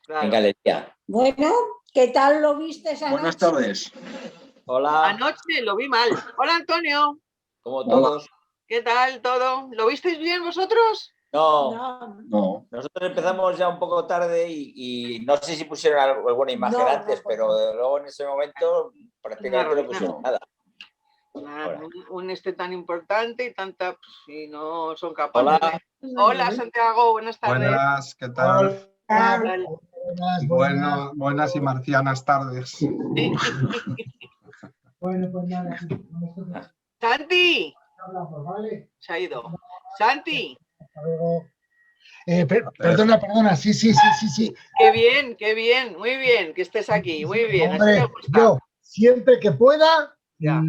Claro. en galería. Bueno, ¿qué tal lo viste esa noche? Buenas tardes. Hola, Anoche lo vi mal. Hola, Antonio. como todos. ¿Qué tal todo? ¿Lo visteis bien vosotros? No, No, No, nosotros empezamos ya un poco tarde y no sé si pusieron alguna imagen No, antes, no, pero luego en ese momento prácticamente no ruina. pusieron nada. Nada, Ahora. un tan importante y tanta... y no son capaces Hola. de... Hola, Santiago. Buenas tardes. Buenas, ¿qué tal? Tal. Buenas y marcianas tardes. Bueno, pues nada. Santi. Vale. Se ha ido. Santi. Hasta luego. Perdona, sí. Qué bien, muy bien que estés aquí, muy bien. Hombre, así me gusta. yo siempre que pueda. Ya.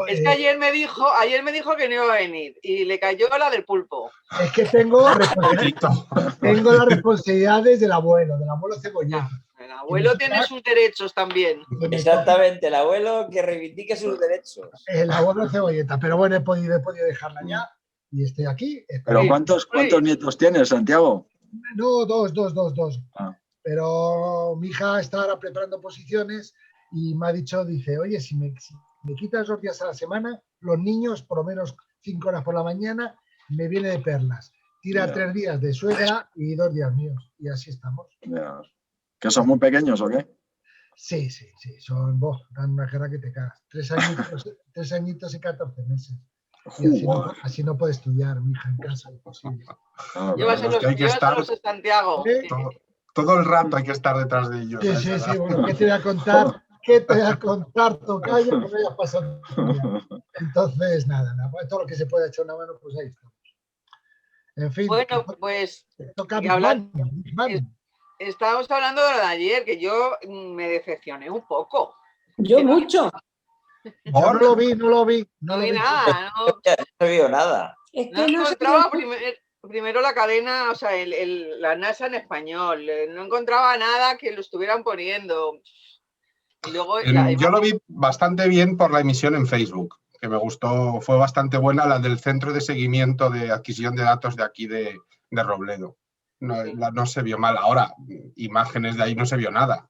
Es que ayer me dijo que no iba a venir y le cayó la del pulpo. Es que tengo las responsabilidades del abuelo Cebolleta. El abuelo tiene sus derechos también. Exactamente, el abuelo que reivindique sus derechos. El abuelo Cebolleta, pero bueno, he podido dejarla ya y estoy aquí. pero ¿cuántos nietos tienes, Santiago? No, dos. Ah. Pero mi hija está ahora preparando posiciones y me ha dicho, dice, oye, si me quitas 2 días a la semana, los niños, por lo menos 5 horas por la mañana, me viene de perlas. Tira 3 días de suegra y 2 días míos. Y así estamos. Ya. ¿Que son muy pequeños o qué? Sí. Dan una guerra que te cagas. 3 añitos y 14 meses. Y así no puede estudiar mi hija en casa, imposible. Llévaselos a Santiago. Todo el rato hay que estar detrás de ellos. Sí, bueno, ¿qué te voy a contar? Tocayo, que me haya pasado. Entonces, nada, todo lo que se pueda echar una mano, pues ahí estamos. En fin. Bueno, pues toca estábamos hablando de lo de ayer, que yo me decepcioné un poco. Yo mucho. No lo vi. No vi nada. No he visto nada. Es No que no encontraba primero la cadena, o sea, la NASA en español. No encontraba nada que lo estuvieran poniendo. Y luego yo lo vi bastante bien por la emisión en Facebook, que me gustó, fue bastante buena, la del Centro de Seguimiento de Adquisición de Datos de aquí de Robledo. No se vio mal. Ahora, imágenes de ahí no se vio nada,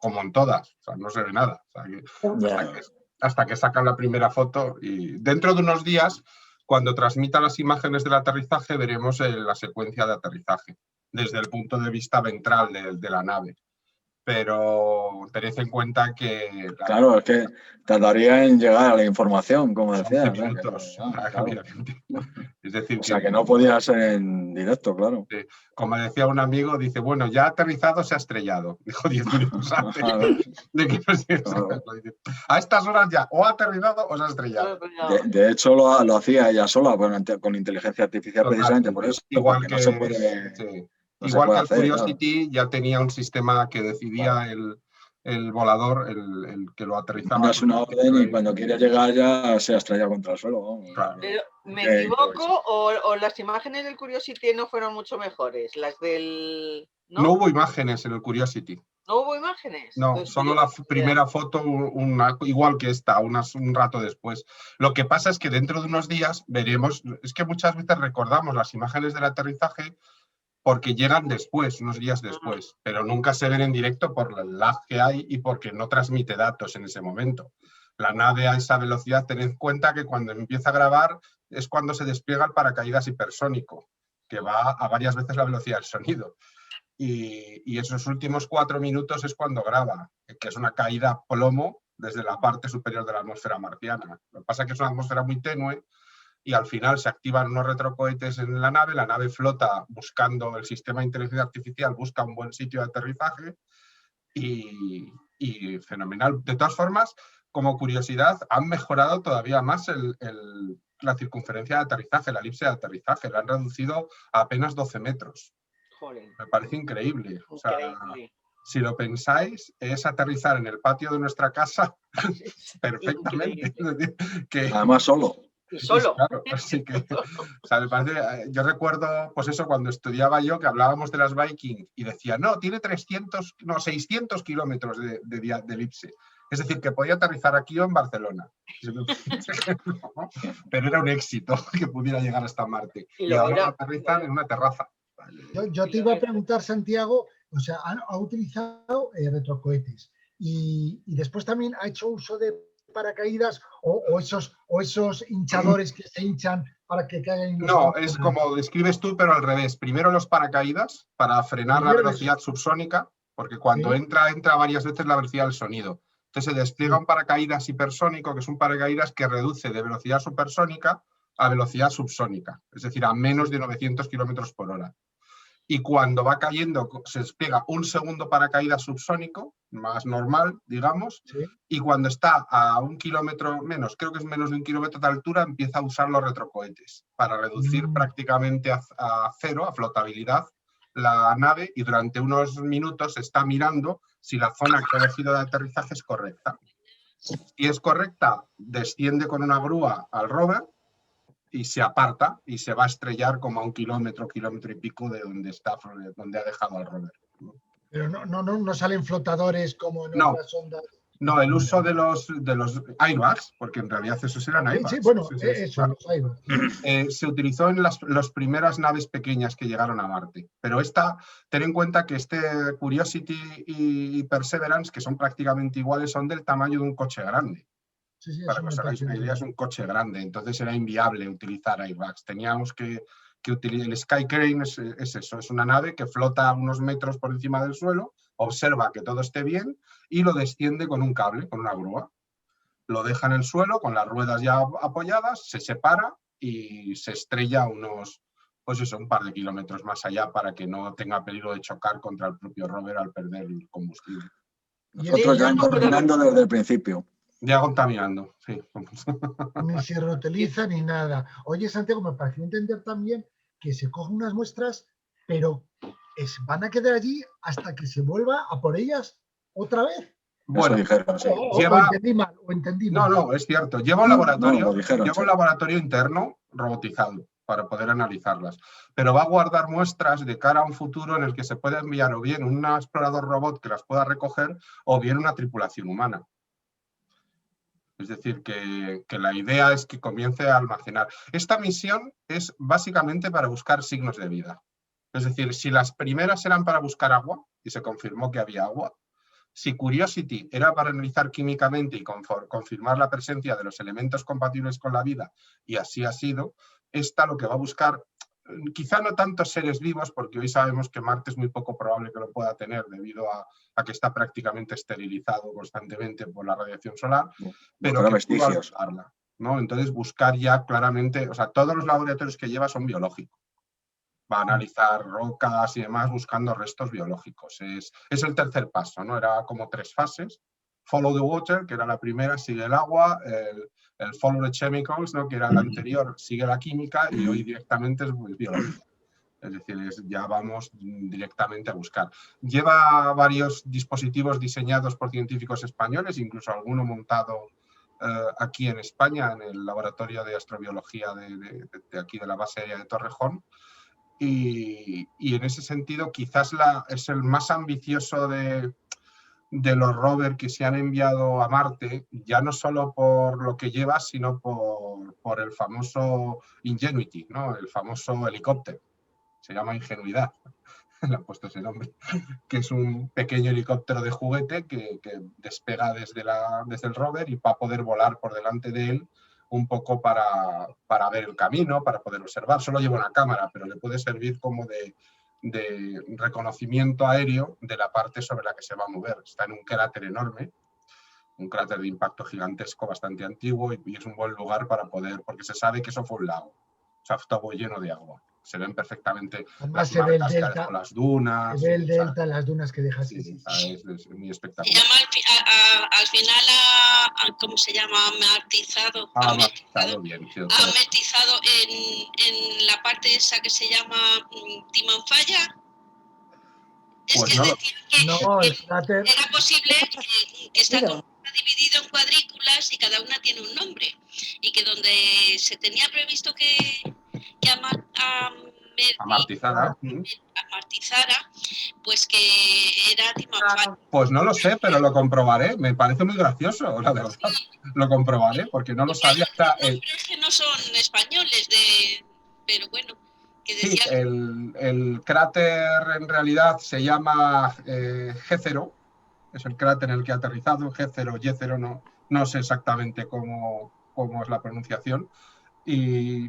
como en todas, o sea, no se ve nada. O sea, hasta que sacan la primera foto y dentro de unos días, cuando transmitan las imágenes del aterrizaje, veremos la secuencia de aterrizaje desde el punto de vista ventral de la nave. Pero tened en cuenta que... Claro, es que tardaría en llegar a la información, como decía. 11 minutos, rápidamente. Es decir, o sea, que no podía ser en directo, claro. Como decía un amigo, dice, bueno, ya ha aterrizado, se ha estrellado. Dijo 10 minutos antes de que a estas horas ya, o ha aterrizado o se ha estrellado. De hecho, lo hacía ella sola con inteligencia artificial, precisamente por eso. Igual que no se puede... Sí. No Igual que el hacer, Curiosity ya tenía un sistema que decidía el volador, el que lo aterrizaba. Mandas una orden y cuando quiere llegar ya se estrella contra el suelo. Claro. Pero, ¿me equivoco o las imágenes del Curiosity no fueron mucho mejores? Las del... No hubo imágenes en el Curiosity. ¿No hubo imágenes? No, entonces, solo la primera foto, igual que esta, un rato después. Lo que pasa es que dentro de unos días veremos, es que muchas veces recordamos las imágenes del aterrizaje porque llegan después, unos días después, pero nunca se ven en directo por el lag que hay y porque no transmite datos en ese momento. La nave a esa velocidad, tened en cuenta que cuando empieza a grabar es cuando se despliega el paracaídas hipersónico, que va a varias veces la velocidad del sonido. Y esos últimos 4 minutos es cuando graba, que es una caída a plomo desde la parte superior de la atmósfera marciana. Lo que pasa es que es una atmósfera muy tenue y al final se activan unos retrocohetes en la nave flota buscando, el sistema de inteligencia artificial busca un buen sitio de aterrizaje y fenomenal. De todas formas, como curiosidad, han mejorado todavía más la circunferencia de aterrizaje, la elipse de aterrizaje, la han reducido a apenas 12 metros. Joder. Me parece increíble. O sea, si lo pensáis, es aterrizar en el patio de nuestra casa perfectamente. Además, solo. Y solo. Claro, así que, o sea, me parece, yo recuerdo, pues eso, cuando estudiaba yo, que hablábamos de las Viking y decía, no, tiene 600 kilómetros de elipse. Es decir, que podía aterrizar aquí o en Barcelona. Pero era un éxito que pudiera llegar hasta Marte. Y ahora aterrizan en una terraza. Yo te iba a preguntar, Santiago, O sea, ha utilizado retrocohetes. Y después también ha hecho uso de paracaídas o esos hinchadores que se hinchan para que caigan. No, es como describes tú, pero al revés. Primero los paracaídas para frenar la velocidad subsónica, porque cuando entra varias veces la velocidad del sonido. Entonces se despliega un paracaídas hipersónico, que es un paracaídas que reduce de velocidad supersónica a velocidad subsónica, es decir, a menos de 900 kilómetros por hora. Y cuando va cayendo se despliega un segundo paracaídas subsónico, más normal, digamos, y cuando está a 1 kilómetro menos, creo que es menos de 1 kilómetro de altura, empieza a usar los retrocohetes para reducir prácticamente a cero, a flotabilidad, la nave, y durante unos minutos está mirando si la zona que ha elegido de aterrizaje es correcta. Si es correcta, desciende con una grúa al rover y se aparta y se va a estrellar como a 1 kilómetro, kilómetro y pico de donde está, donde ha dejado al rover. Pero no salen flotadores como en otras ondas. No, el uso de los airbags, porque en realidad esos eran airbags. Sí, bueno, eso, claro. los airbags. Se utilizó en las primeras naves pequeñas que llegaron a Marte. Pero ten en cuenta que Curiosity y Perseverance, que son prácticamente iguales, son del tamaño de un coche grande. Sí, para que os hagáis una idea, es un coche grande, entonces era inviable utilizar airbags. Teníamos que utilizar el Sky Crane, es eso, es una nave que flota unos metros por encima del suelo, observa que todo esté bien y lo desciende con un cable, con una grúa. Lo deja en el suelo con las ruedas ya apoyadas, se separa y se estrella un par de kilómetros más allá para que no tenga peligro de chocar contra el propio rover al perder el combustible. Nosotros ya contaminando desde el principio. Ya contaminando, sí. Ni se reutiliza ni nada. Oye, Santiago, me pareció entender también que se cogen unas muestras, pero van a quedar allí hasta que se vuelva a por ellas otra vez. Bueno, dijeron, sí. O entendí mal. No, es cierto. Lleva un laboratorio interno robotizado para poder analizarlas, pero va a guardar muestras de cara a un futuro en el que se pueda enviar o bien un explorador robot que las pueda recoger o bien una tripulación humana. Es decir, que la idea es que comience a almacenar. Esta misión es básicamente para buscar signos de vida. Es decir, si las primeras eran para buscar agua, y se confirmó que había agua, si Curiosity era para analizar químicamente y confirmar la presencia de los elementos compatibles con la vida, y así ha sido, esta lo que va a buscar, quizá no tantos seres vivos, porque hoy sabemos que Marte es muy poco probable que lo pueda tener debido a que está prácticamente esterilizado constantemente por la radiación solar, pero que pueda buscarla, ¿no? Entonces buscar ya claramente, o sea, todos los laboratorios que lleva son biológicos. Va a analizar rocas y demás buscando restos biológicos. Es el tercer paso, ¿no? Era como 3 fases. Follow the water, que era la primera, sigue el agua. El follow the chemicals, ¿no? Que era el anterior, sigue la química, y hoy directamente es biológico. Es decir, ya vamos directamente a buscar. Lleva varios dispositivos diseñados por científicos españoles, incluso alguno montado aquí en España, en el laboratorio de astrobiología de aquí de la base aérea de Torrejón. Y en ese sentido quizás es el más ambicioso de los rovers que se han enviado a Marte, ya no solo por lo que lleva, sino por el famoso Ingenuity, ¿no? El famoso helicóptero. Se llama Ingenuidad, le han puesto ese nombre, que es un pequeño helicóptero de juguete que despega desde el rover y va a poder volar por delante de él un poco para ver el camino, para poder observar. Solo lleva una cámara, pero le puede servir como de reconocimiento aéreo de la parte sobre la que se va a mover. Está en un cráter enorme, un cráter de impacto gigantesco bastante antiguo, y es un buen lugar para poder, porque se sabe que eso fue un lago, o sea, estaba lleno de agua. Se ven perfectamente las marcas que dejó las dunas. Se ve el delta, las dunas que deja. Sí, es muy espectacular. Se llama al final, ¿cómo se llama? Amartizado. Bien. Sí, amartizado en la parte esa que se llama Timanfaya. Pues es que no, el cráter era posible que está dividido en cuadrículas y cada una tiene un nombre. Y que donde se tenía previsto que amartizara, pues que era Timanfaya. Pues no lo sé, pero lo comprobaré. Me parece muy gracioso, la verdad. Lo comprobaré porque no lo sabía hasta los nombres que no son españoles, pero bueno, Que Sí, decía, el cráter en realidad se llama G0, es el cráter en el que ha aterrizado, G0, Y0, no sé exactamente cómo es la pronunciación, y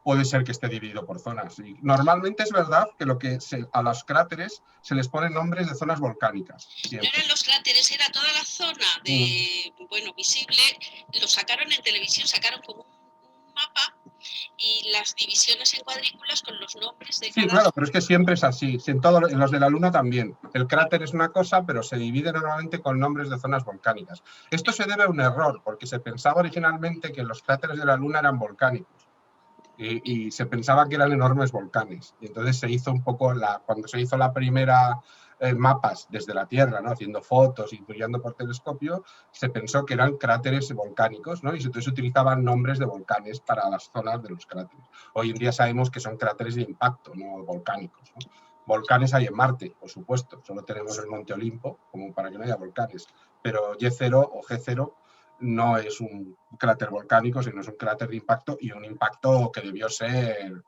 puede ser que esté dividido por zonas. Y normalmente es verdad que a los cráteres se les ponen nombres de zonas volcánicas. no Siempre. eran los cráteres, era toda la zona de, bueno, visible. Lo sacaron en televisión, sacaron como un mapa y las divisiones en cuadrículas con los nombres de cada... Sí, claro, pero es que siempre es así. En los de la Luna también. El cráter es una cosa, pero se divide normalmente con nombres de zonas volcánicas. Esto se debe a un error, porque se pensaba originalmente que los cráteres de la Luna eran volcánicos. Y se pensaba que eran enormes volcanes. Y entonces se hizo un poco, cuando se hizo la primera mapas desde la Tierra, ¿no? Haciendo fotos y estudiando por telescopio, se pensó que eran cráteres volcánicos, ¿no? Y entonces se utilizaban nombres de volcanes para las zonas de los cráteres. Hoy en día sabemos que son cráteres de impacto, no volcánicos, ¿no? Volcanes hay en Marte, por supuesto. Solo tenemos el Monte Olimpo, como para que no haya volcanes. Pero Y0 o G0 no es un cráter volcánico, sino es un cráter de impacto, y un impacto que debió ser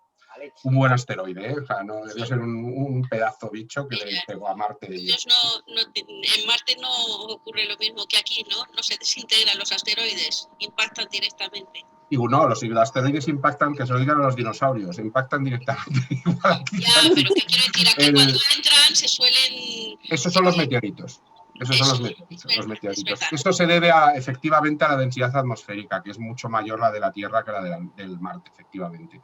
un buen asteroide, ¿eh? O sea, no debió ser un pedazo bicho que le pegó a Marte de Ellos en Marte no ocurre lo mismo que aquí, ¿no? No se desintegran los asteroides, impactan directamente. Digo, no, los asteroides impactan, que se lo digan a los dinosaurios, impactan directamente. Ya, pero ¿qué quiero decir? Aquí cuando entran se suelen... Esos son los meteoritos. Esos son los meteoritos. Esto se debe efectivamente a la densidad atmosférica, que es mucho mayor la de la Tierra que la del Marte, efectivamente.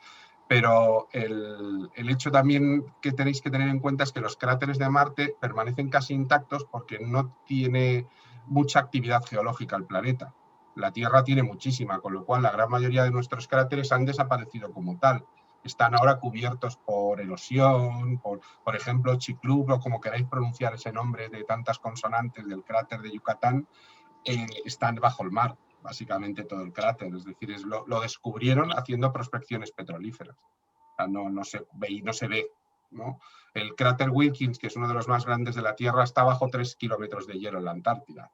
Pero el hecho también que tenéis que tener en cuenta es que los cráteres de Marte permanecen casi intactos porque no tiene mucha actividad geológica el planeta. La Tierra tiene muchísima, con lo cual la gran mayoría de nuestros cráteres han desaparecido como tal. Están ahora cubiertos por erosión, por ejemplo, Chicxulub, o como queráis pronunciar ese nombre de tantas consonantes del cráter de Yucatán, están bajo el mar, básicamente todo el cráter. Es decir, lo descubrieron haciendo prospecciones petrolíferas. O sea, no se ve, ¿no? El cráter Wilkins, que es uno de los más grandes de la Tierra, está bajo 3 kilómetros de hielo en la Antártida.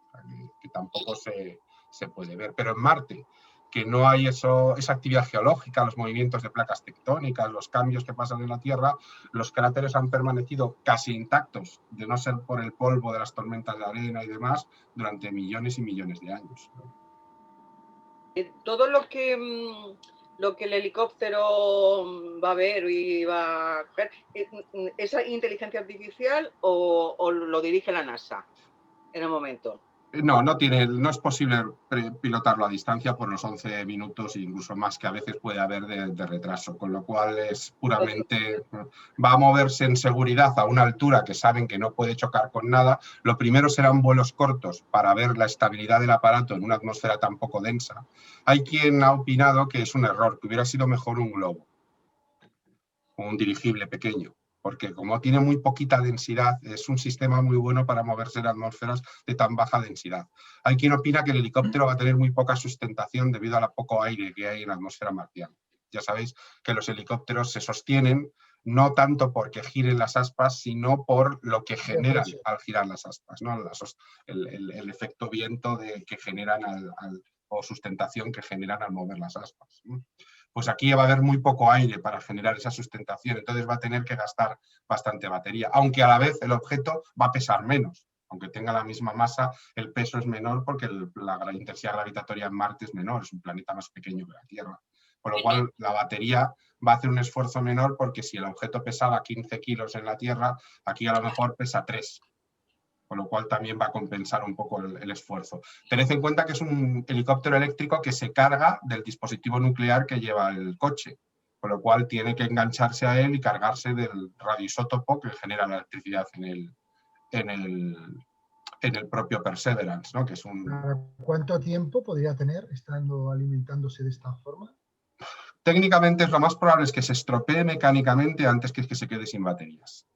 O sea, que tampoco se puede ver. Pero en Marte, que no hay esa actividad geológica, los movimientos de placas tectónicas, los cambios que pasan en la Tierra, los cráteres han permanecido casi intactos, de no ser por el polvo de las tormentas de arena y demás, durante millones y millones de años. Todo lo que el helicóptero va a ver y va a coger, ¿es inteligencia artificial o lo dirige la NASA en el momento? No es posible pilotarlo a distancia por los 11 minutos e incluso más que a veces puede haber de retraso, con lo cual es puramente, va a moverse en seguridad a una altura que saben que no puede chocar con nada. Lo primero serán vuelos cortos para ver la estabilidad del aparato en una atmósfera tan poco densa. Hay quien ha opinado que es un error, que hubiera sido mejor un globo o un dirigible pequeño, porque como tiene muy poquita densidad, es un sistema muy bueno para moverse en atmósferas de tan baja densidad. Hay quien opina que el helicóptero va a tener muy poca sustentación debido al poco aire que hay en la atmósfera marciana. Ya sabéis que los helicópteros se sostienen no tanto porque giren las aspas, sino por lo que generan al girar las aspas, ¿no? El efecto viento que generan o sustentación que generan al mover las aspas, ¿no? Pues aquí va a haber muy poco aire para generar esa sustentación, entonces va a tener que gastar bastante batería, aunque a la vez el objeto va a pesar menos. Aunque tenga la misma masa, el peso es menor porque la intensidad gravitatoria en Marte es menor, es un planeta más pequeño que la Tierra. Por lo cual la batería va a hacer un esfuerzo menor porque si el objeto pesaba 15 kilos en la Tierra, aquí a lo mejor pesa 3. Con lo cual también va a compensar un poco el esfuerzo. Tened en cuenta que es un helicóptero eléctrico que se carga del dispositivo nuclear que lleva el coche, con lo cual tiene que engancharse a él y cargarse del radioisótopo que genera la electricidad en el propio Perseverance, ¿no? Que es ¿Cuánto tiempo podría tener estando alimentándose de esta forma? Técnicamente es lo más probable es que se estropee mecánicamente antes que se quede sin baterías.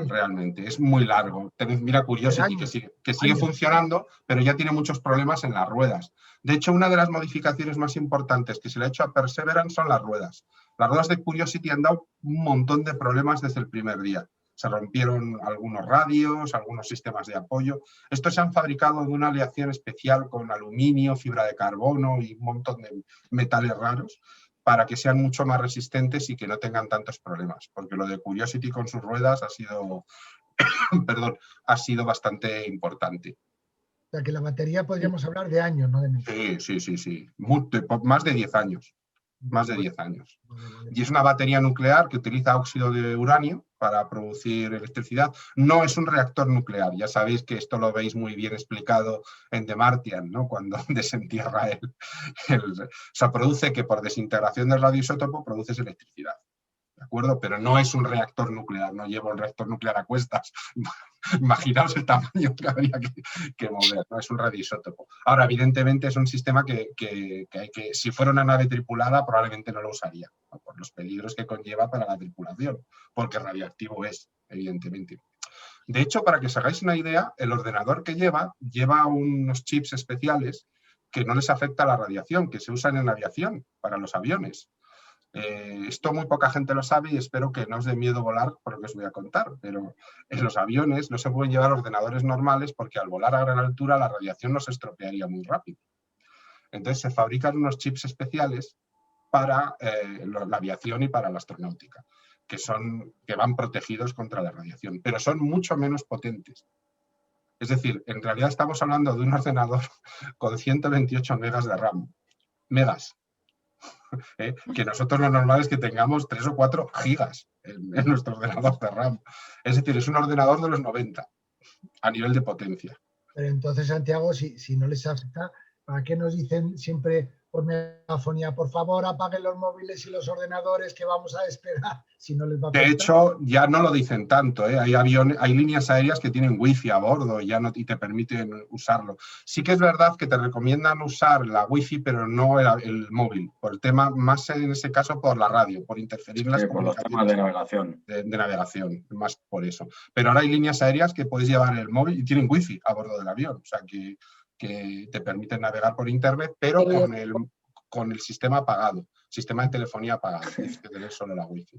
Realmente, es muy largo. Mira Curiosity, que sigue funcionando, pero ya tiene muchos problemas en las ruedas. De hecho, una de las modificaciones más importantes que se le ha hecho a Perseverance son las ruedas. Las ruedas de Curiosity han dado un montón de problemas desde el primer día. Se rompieron algunos radios, algunos sistemas de apoyo. Estos se han fabricado de una aleación especial con aluminio, fibra de carbono y un montón de metales raros, para que sean mucho más resistentes y que no tengan tantos problemas, porque lo de Curiosity con sus ruedas ha sido, perdón, ha sido bastante importante. O sea, que la batería podríamos hablar de años, ¿no? De meses. Sí. Más de 10 años. Más de 10 años. Y es una batería nuclear que utiliza óxido de uranio para producir electricidad. No es un reactor nuclear. Ya sabéis que esto lo veis muy bien explicado en The Martian, ¿no? Cuando desentierra o sea, produce que por desintegración del radioisótopo produces electricidad. ¿De acuerdo? Pero no es un reactor nuclear, no lleva un reactor nuclear a cuestas. Imaginaos el tamaño que habría que mover, ¿no? Es un radioisótopo. Ahora, evidentemente, es un sistema que si fuera una nave tripulada, probablemente no lo usaría, ¿no? Por los peligros que conlleva para la tripulación, porque radioactivo es, evidentemente. De hecho, para que os hagáis una idea, el ordenador que lleva unos chips especiales que no les afecta la radiación, que se usan en aviación, para los aviones. Esto muy poca gente lo sabe y espero que no os dé miedo volar por lo que os voy a contar, pero en los aviones no se pueden llevar ordenadores normales porque al volar a gran altura la radiación nos estropearía muy rápido. Entonces se fabrican unos chips especiales para la aviación y para la astronáutica, que van protegidos contra la radiación, pero son mucho menos potentes. Es decir, en realidad estamos hablando de un ordenador con 128 megas de RAM. Megas. Que nosotros lo normal es que tengamos 3 o 4 gigas en nuestro ordenador de RAM. Es decir, es un ordenador de los 90 a nivel de potencia. Pero entonces, Santiago, si no les afecta, ¿para qué nos dicen siempre por megafonía, por favor, apaguen los móviles y los ordenadores que vamos a esperar? Si no les va a afectar. De hecho, ya no lo dicen tanto, ¿eh? Hay líneas aéreas que tienen wifi a bordo y te permiten usarlo. Sí que es verdad que te recomiendan usar la wifi, pero no el móvil, por el tema, más en ese caso por la radio, por interferir en las comunicaciones. Por los temas de navegación. De navegación, más por eso. Pero ahora hay líneas aéreas que puedes llevar el móvil y tienen wifi a bordo del avión, o sea que te permiten navegar por internet, pero con el sistema apagado, sistema de telefonía apagado, tienes que tener solo la wifi.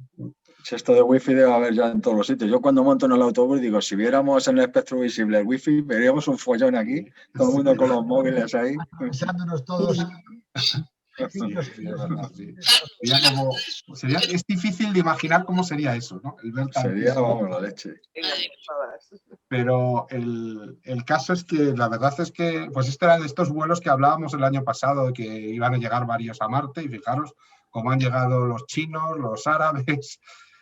Si esto de wifi debe haber ya en todos los sitios. Yo cuando monto en el autobús digo, si viéramos en el espectro visible el wifi, veríamos un follón aquí, todo el mundo con los móviles ahí. Pensándonos todos. Es difícil de imaginar cómo sería eso, ¿no? Sería, vamos, la leche. Pero el caso es que la verdad es que pues este era de estos vuelos que hablábamos el año pasado, de que iban a llegar varios a Marte, y fijaros cómo han llegado los chinos, los árabes,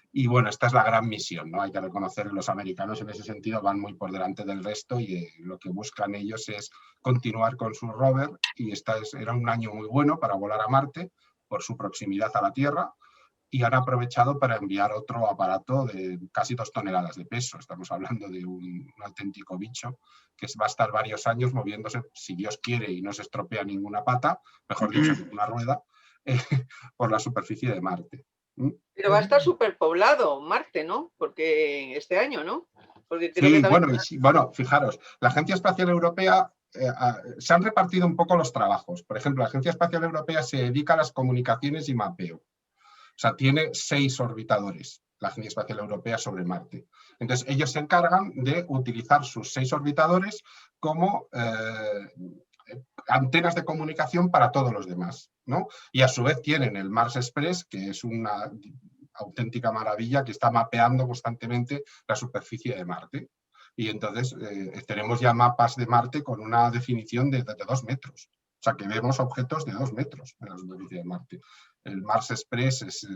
y bueno, esta es la gran misión, ¿no? Hay que reconocer que los americanos en ese sentido van muy por delante del resto y lo que buscan ellos es continuar con su rover, y era un año muy bueno para volar a Marte por su proximidad a la Tierra, y han aprovechado para enviar otro aparato de casi 2 toneladas de peso. Estamos hablando de un auténtico bicho que va a estar varios años moviéndose, si Dios quiere y no se estropea ninguna pata, mejor dicho, ninguna rueda, por la superficie de Marte. Pero va a estar superpoblado Marte, ¿no? Porque este año, ¿no? Porque creo sí, que también... bueno, fijaros, la Agencia Espacial Europea se han repartido un poco los trabajos. Por ejemplo, la Agencia Espacial Europea se dedica a las comunicaciones y mapeo. O sea, tiene 6 orbitadores, la Agencia Espacial Europea, sobre Marte. Entonces, ellos se encargan de utilizar sus 6 orbitadores como antenas de comunicación para todos los demás, ¿no? Y a su vez tienen el Mars Express, que es una auténtica maravilla, que está mapeando constantemente la superficie de Marte. Y entonces tenemos ya mapas de Marte con una definición de 2 metros. O sea, que vemos objetos de 2 metros en la superficie de Marte. El Mars Express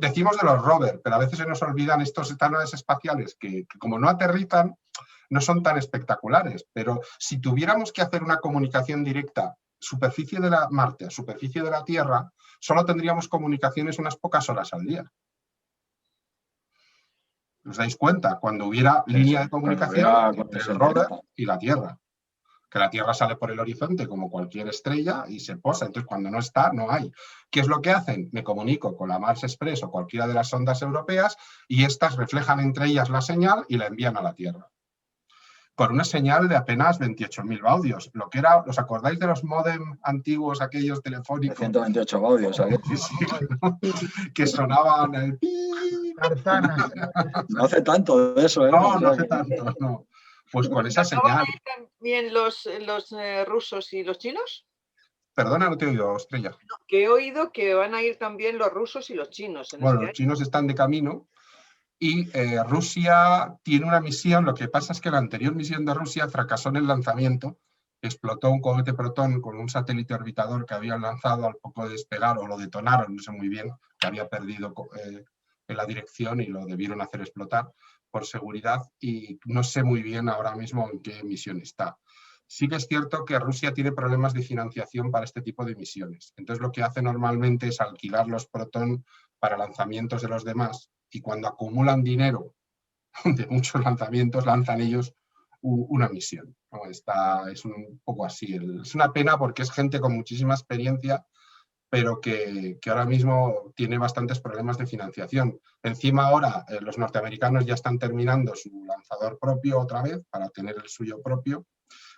decimos de los rovers, pero a veces se nos olvidan estos naves espaciales que como no aterrizan, no son tan espectaculares. Pero si tuviéramos que hacer una comunicación directa superficie de la Marte a superficie de la Tierra, solo tendríamos comunicaciones unas pocas horas al día. ¿Os dais cuenta? Cuando hubiera línea de comunicación entre el rover y la Tierra. Que la Tierra sale por el horizonte como cualquier estrella y se posa. Entonces, cuando no está, no hay. ¿Qué es lo que hacen? Me comunico con la Mars Express o cualquiera de las sondas europeas y estas reflejan entre ellas la señal y la envían a la Tierra. Por una señal de apenas 28.000 baudios. Lo que era, ¿os acordáis de los módem antiguos, aquellos telefónicos? 128 baudios, ¿sabes? Sí, ¿no? Que sonaban el No hace tanto de eso, ¿eh? No hace tanto, no. Pues con esa señal. ¿También los rusos y los chinos? Perdona, no te he oído, Estrella. Que he oído que van a ir también los rusos y los chinos. Bueno, los chinos están de camino y Rusia tiene una misión. Lo que pasa es que la anterior misión de Rusia fracasó en el lanzamiento. Explotó un cohete Proton con un satélite orbitador que habían lanzado al poco de despegar, o lo detonaron, no sé muy bien, que había perdido en la dirección y lo debieron hacer explotar por seguridad, y no sé muy bien ahora mismo en qué misión está. Sí que es cierto que Rusia tiene problemas de financiación para este tipo de misiones. Entonces lo que hace normalmente es alquilar los Proton para lanzamientos de los demás, y cuando acumulan dinero de muchos lanzamientos, lanzan ellos una misión. ¿No? Es un poco así. Es una pena porque es gente con muchísima experiencia, pero que ahora mismo tiene bastantes problemas de financiación. Encima ahora los norteamericanos ya están terminando su lanzador propio otra vez para tener el suyo propio,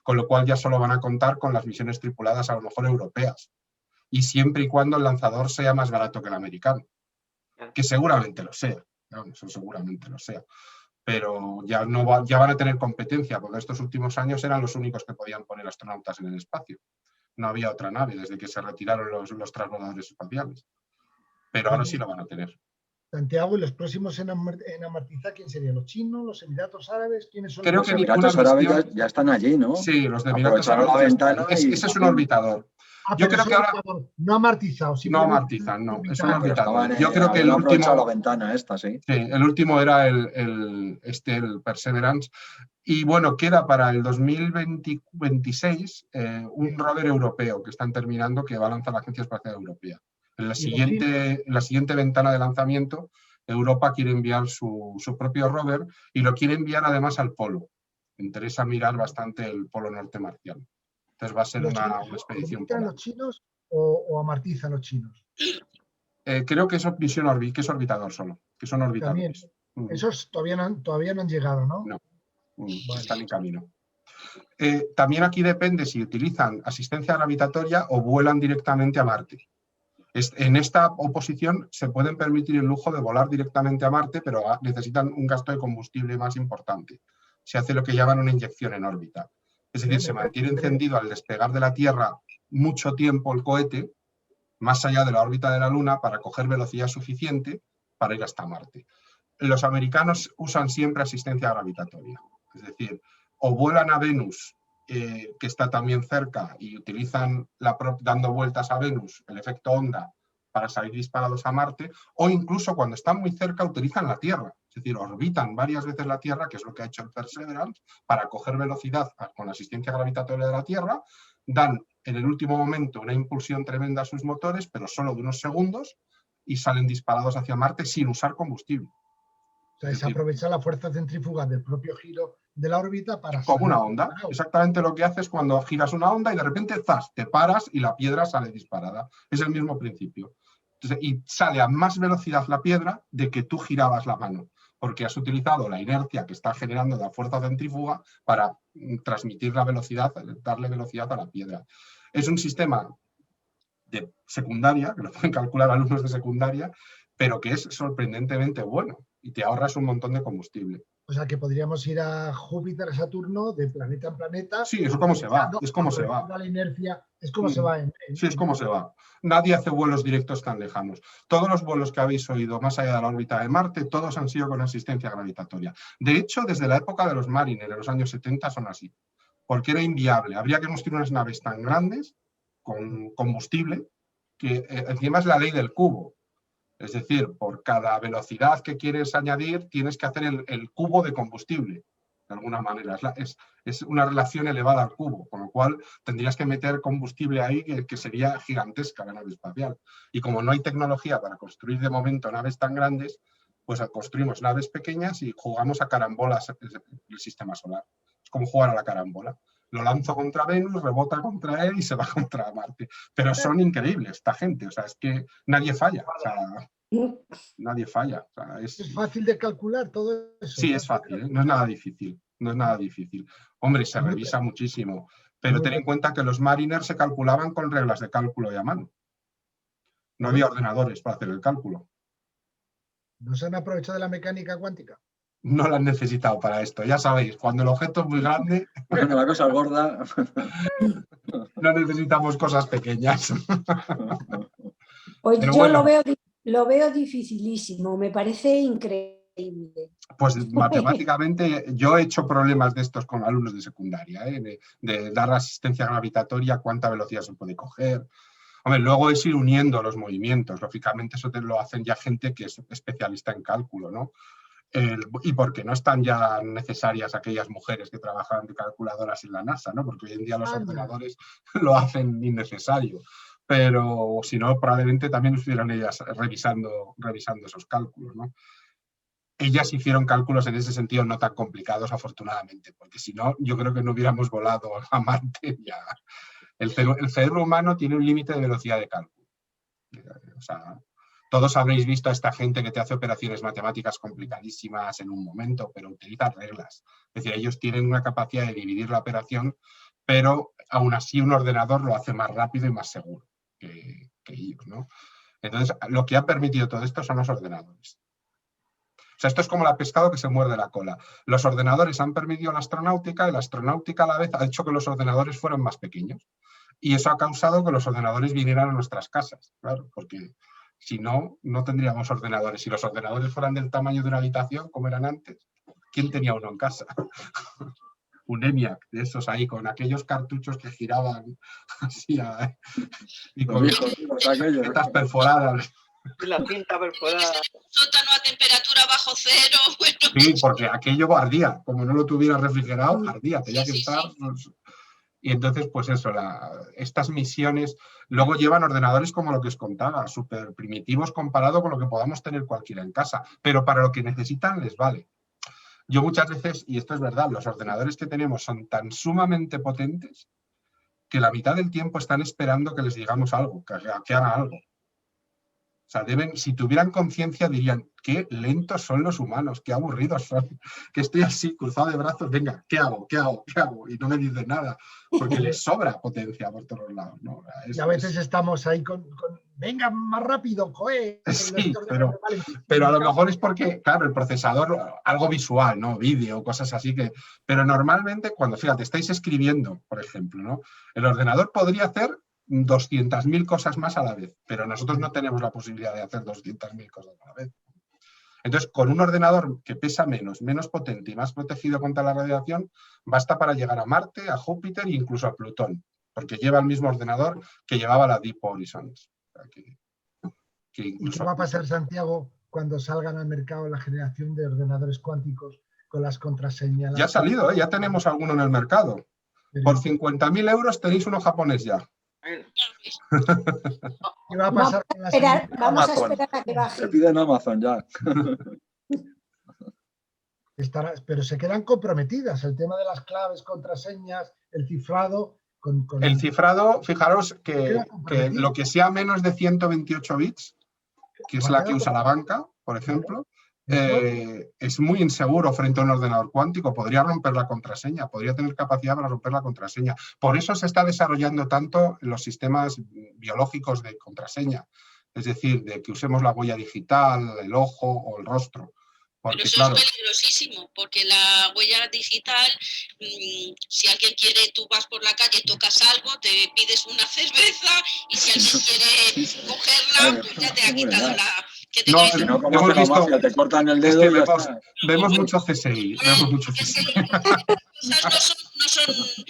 con lo cual ya solo van a contar con las misiones tripuladas a lo mejor europeas, y siempre y cuando el lanzador sea más barato que el americano, que seguramente lo sea, ¿no? Eso seguramente lo sea, pero ya van a tener competencia, porque estos últimos años eran los únicos que podían poner astronautas en el espacio. No había otra nave desde que se retiraron los transbordadores espaciales, pero ahora sí lo van a tener. Santiago, ¿y los próximos en amartizar quién serían? ¿Los chinos, los Emiratos Árabes? ¿Quiénes son? Creo Los que Emiratos Árabes ya están allí, ¿no? Sí, los de Emiratos Aprovecharon Árabes. la ventana y- Ese es un orbitador. Yo creo que ahora No amartizado. no amartizan, no, es un Ah, pero orbitador. estaban, Yo creo que el habían aprovechado la último, ventana esta, sí. sí, el último era el Perseverance. Y bueno, queda para el 2026 un rover europeo que están terminando, que va a lanzar la Agencia Espacial Europea. En la siguiente ventana de lanzamiento, Europa quiere enviar su propio rover, y lo quiere enviar además al polo. Me interesa mirar bastante el polo norte marciano. Entonces va a ser una expedición ¿Orbitan polar. los chinos o amartizan los chinos? Creo que es misión que es orbitador solo, que son orbitadores. Esos todavía no han llegado, ¿no? No. Vale. Están en camino. También aquí depende si utilizan asistencia gravitatoria o vuelan directamente a Marte. En esta oposición se pueden permitir el lujo de volar directamente a Marte, pero necesitan un gasto de combustible más importante. Se hace lo que llaman una inyección en órbita. Es decir, se mantiene encendido al despegar de la Tierra mucho tiempo el cohete, más allá de la órbita de la Luna, para coger velocidad suficiente para ir hasta Marte. Los americanos usan siempre asistencia gravitatoria. Es decir, o vuelan a Venus, que está también cerca, y utilizan dando vueltas a Venus el efecto onda para salir disparados a Marte, o incluso cuando están muy cerca utilizan la Tierra. Es decir, orbitan varias veces la Tierra, que es lo que ha hecho el Perseverance, para coger velocidad con la asistencia gravitatoria de la Tierra, dan en el último momento una impulsión tremenda a sus motores, pero solo de unos segundos, y salen disparados hacia Marte sin usar combustible. O sea, se aprovecha la fuerza centrífuga del propio giro de la órbita para... Como una onda. Exactamente lo que haces cuando giras una onda y de repente ¡zas!, te paras y la piedra sale disparada. Es el mismo principio. Entonces, y sale a más velocidad la piedra de que tú girabas la mano, porque has utilizado la inercia que está generando la fuerza centrífuga para transmitir la velocidad, darle velocidad a la piedra. Es un sistema de secundaria, que lo pueden calcular alumnos de secundaria, pero que es sorprendentemente bueno y te ahorras un montón de combustible. O sea, que podríamos ir a Júpiter, a Saturno, de planeta en planeta. Sí, es como se va, es como se va. La inercia, es como se va. Sí, es como se va. Nadie hace vuelos directos tan lejanos. Todos los vuelos que habéis oído más allá de la órbita de Marte, todos han sido con asistencia gravitatoria. De hecho, desde la época de los Mariner, en los años 70, son así. Porque era inviable. Habría que construir unas naves tan grandes, con combustible, que encima es la ley del cubo. Es decir, por cada velocidad que quieres añadir, tienes que hacer el cubo de combustible, de alguna manera. Es una relación elevada al cubo, con lo cual tendrías que meter combustible ahí que sería gigantesca la nave espacial. Y como no hay tecnología para construir de momento naves tan grandes, pues construimos naves pequeñas y jugamos a carambolas el sistema solar. Es como jugar a la carambola. Lo lanzo contra Venus, rebota contra él y se va contra Marte. Pero son increíbles esta gente, o sea, es que nadie falla, o sea, nadie falla. O sea, es fácil de calcular todo eso. Sí, es fácil, ¿eh? No es nada difícil, no es nada difícil. Hombre, se revisa muchísimo, pero ten en cuenta que los Mariner se calculaban con reglas de cálculo y a mano. No había ordenadores para hacer el cálculo. ¿No se han aprovechado de la mecánica cuántica? no la han necesitado para esto. Ya sabéis, cuando el objeto es muy grande, Cuando la cosa es gorda. no necesitamos cosas pequeñas. Pues Pero yo bueno. lo veo dificilísimo, me parece increíble. Pues matemáticamente yo he hecho problemas de estos con alumnos de secundaria, de dar asistencia gravitatoria, cuánta velocidad se puede coger. Hombre, luego es ir uniendo los movimientos. Lógicamente eso lo hacen ya gente que es especialista en cálculo, ¿no? Y porque no están ya necesarias aquellas mujeres que trabajan de calculadoras en la NASA, ¿no? Porque hoy en día los ordenadores lo hacen innecesario. Pero si no, probablemente también estuvieran ellas revisando esos cálculos, ¿no? Ellas hicieron cálculos en ese sentido no tan complicados, afortunadamente, porque si no, yo creo que no hubiéramos volado a Marte ya. El cerebro humano tiene un límite de velocidad de cálculo. O sea, todos habréis visto a esta gente que te hace operaciones matemáticas complicadísimas en un momento, pero utiliza reglas. Es decir, ellos tienen una capacidad de dividir la operación, pero aún así un ordenador lo hace más rápido y más seguro que ellos, ¿no? Entonces, lo que ha permitido todo esto son los ordenadores. O sea, esto es como la pescado que se muerde la cola. Los ordenadores han permitido la astronáutica y la astronáutica a la vez ha hecho que los ordenadores fueran más pequeños. Y eso ha causado que los ordenadores vinieran a nuestras casas, claro, porque si no, no tendríamos ordenadores. Si los ordenadores fueran del tamaño de una habitación, como eran antes, ¿quién tenía uno en casa? Un ENIAC de esos ahí, con aquellos cartuchos que giraban así y con letras perforadas. Y la cinta perforada. Sótano a temperatura bajo cero. Bueno. Sí, porque aquello ardía. Como no lo tuviera refrigerado, ardía. Tenía que estar... Y entonces, pues eso, estas misiones luego llevan ordenadores como lo que os contaba, súper primitivos comparado con lo que podamos tener cualquiera en casa. Pero para lo que necesitan les vale. Yo muchas veces, y esto es verdad, los ordenadores que tenemos son tan sumamente potentes que la mitad del tiempo están esperando que les digamos algo, que haga algo. O sea, si tuvieran conciencia dirían, qué lentos son los humanos, qué aburridos son, que estoy así, cruzado de brazos, venga, ¿qué hago? ¿Qué hago? ¿Qué hago? Y no me dicen nada, porque les sobra potencia por todos lados, ¿no? Y a veces estamos ahí con venga, más rápido, joder. Sí, pero a lo mejor es porque, claro, el procesador, algo visual, ¿no? Vídeo, cosas así que... Pero normalmente, cuando, fíjate, estáis escribiendo, por ejemplo, ¿no? El ordenador podría hacer 200.000 cosas más a la vez, pero nosotros no tenemos la posibilidad de hacer 200.000 cosas a la vez. Entonces, con un ordenador que pesa menos potente y más protegido contra la radiación, basta para llegar a Marte, a Júpiter e incluso a Plutón, porque lleva el mismo ordenador que llevaba la Deep Horizons. O sea, ¿Y qué va a pasar, Santiago, cuando salgan al mercado la generación de ordenadores cuánticos con las contraseñas? Ya ha salido, ya tenemos alguno en el mercado. Por 50.000 euros tenéis uno japonés ya. ¿Qué va a pasar con las Vamos a esperar a que baje. Se pide en Amazon ya. Pero se quedan comprometidas el tema de las claves, contraseñas, el cifrado. El cifrado, fijaros que lo que sea menos de 128 bits, que es la que usa la banca, por ejemplo, es muy inseguro frente a un ordenador cuántico. Podría romper la contraseña, podría tener capacidad para romper la contraseña. Por eso se está desarrollando tanto los sistemas biológicos de contraseña. Es decir, de que usemos la huella digital, el ojo o el rostro. Porque, pero eso claro, es peligrosísimo, porque la huella digital, si alguien quiere, tú vas por la calle, tocas algo, te pides una cerveza y si alguien quiere cogerla, pues ya te ha quitado la... No, como hemos visto, mafia, te cortan el dedo y vemos mucho CSI. Vemos mucho CSI.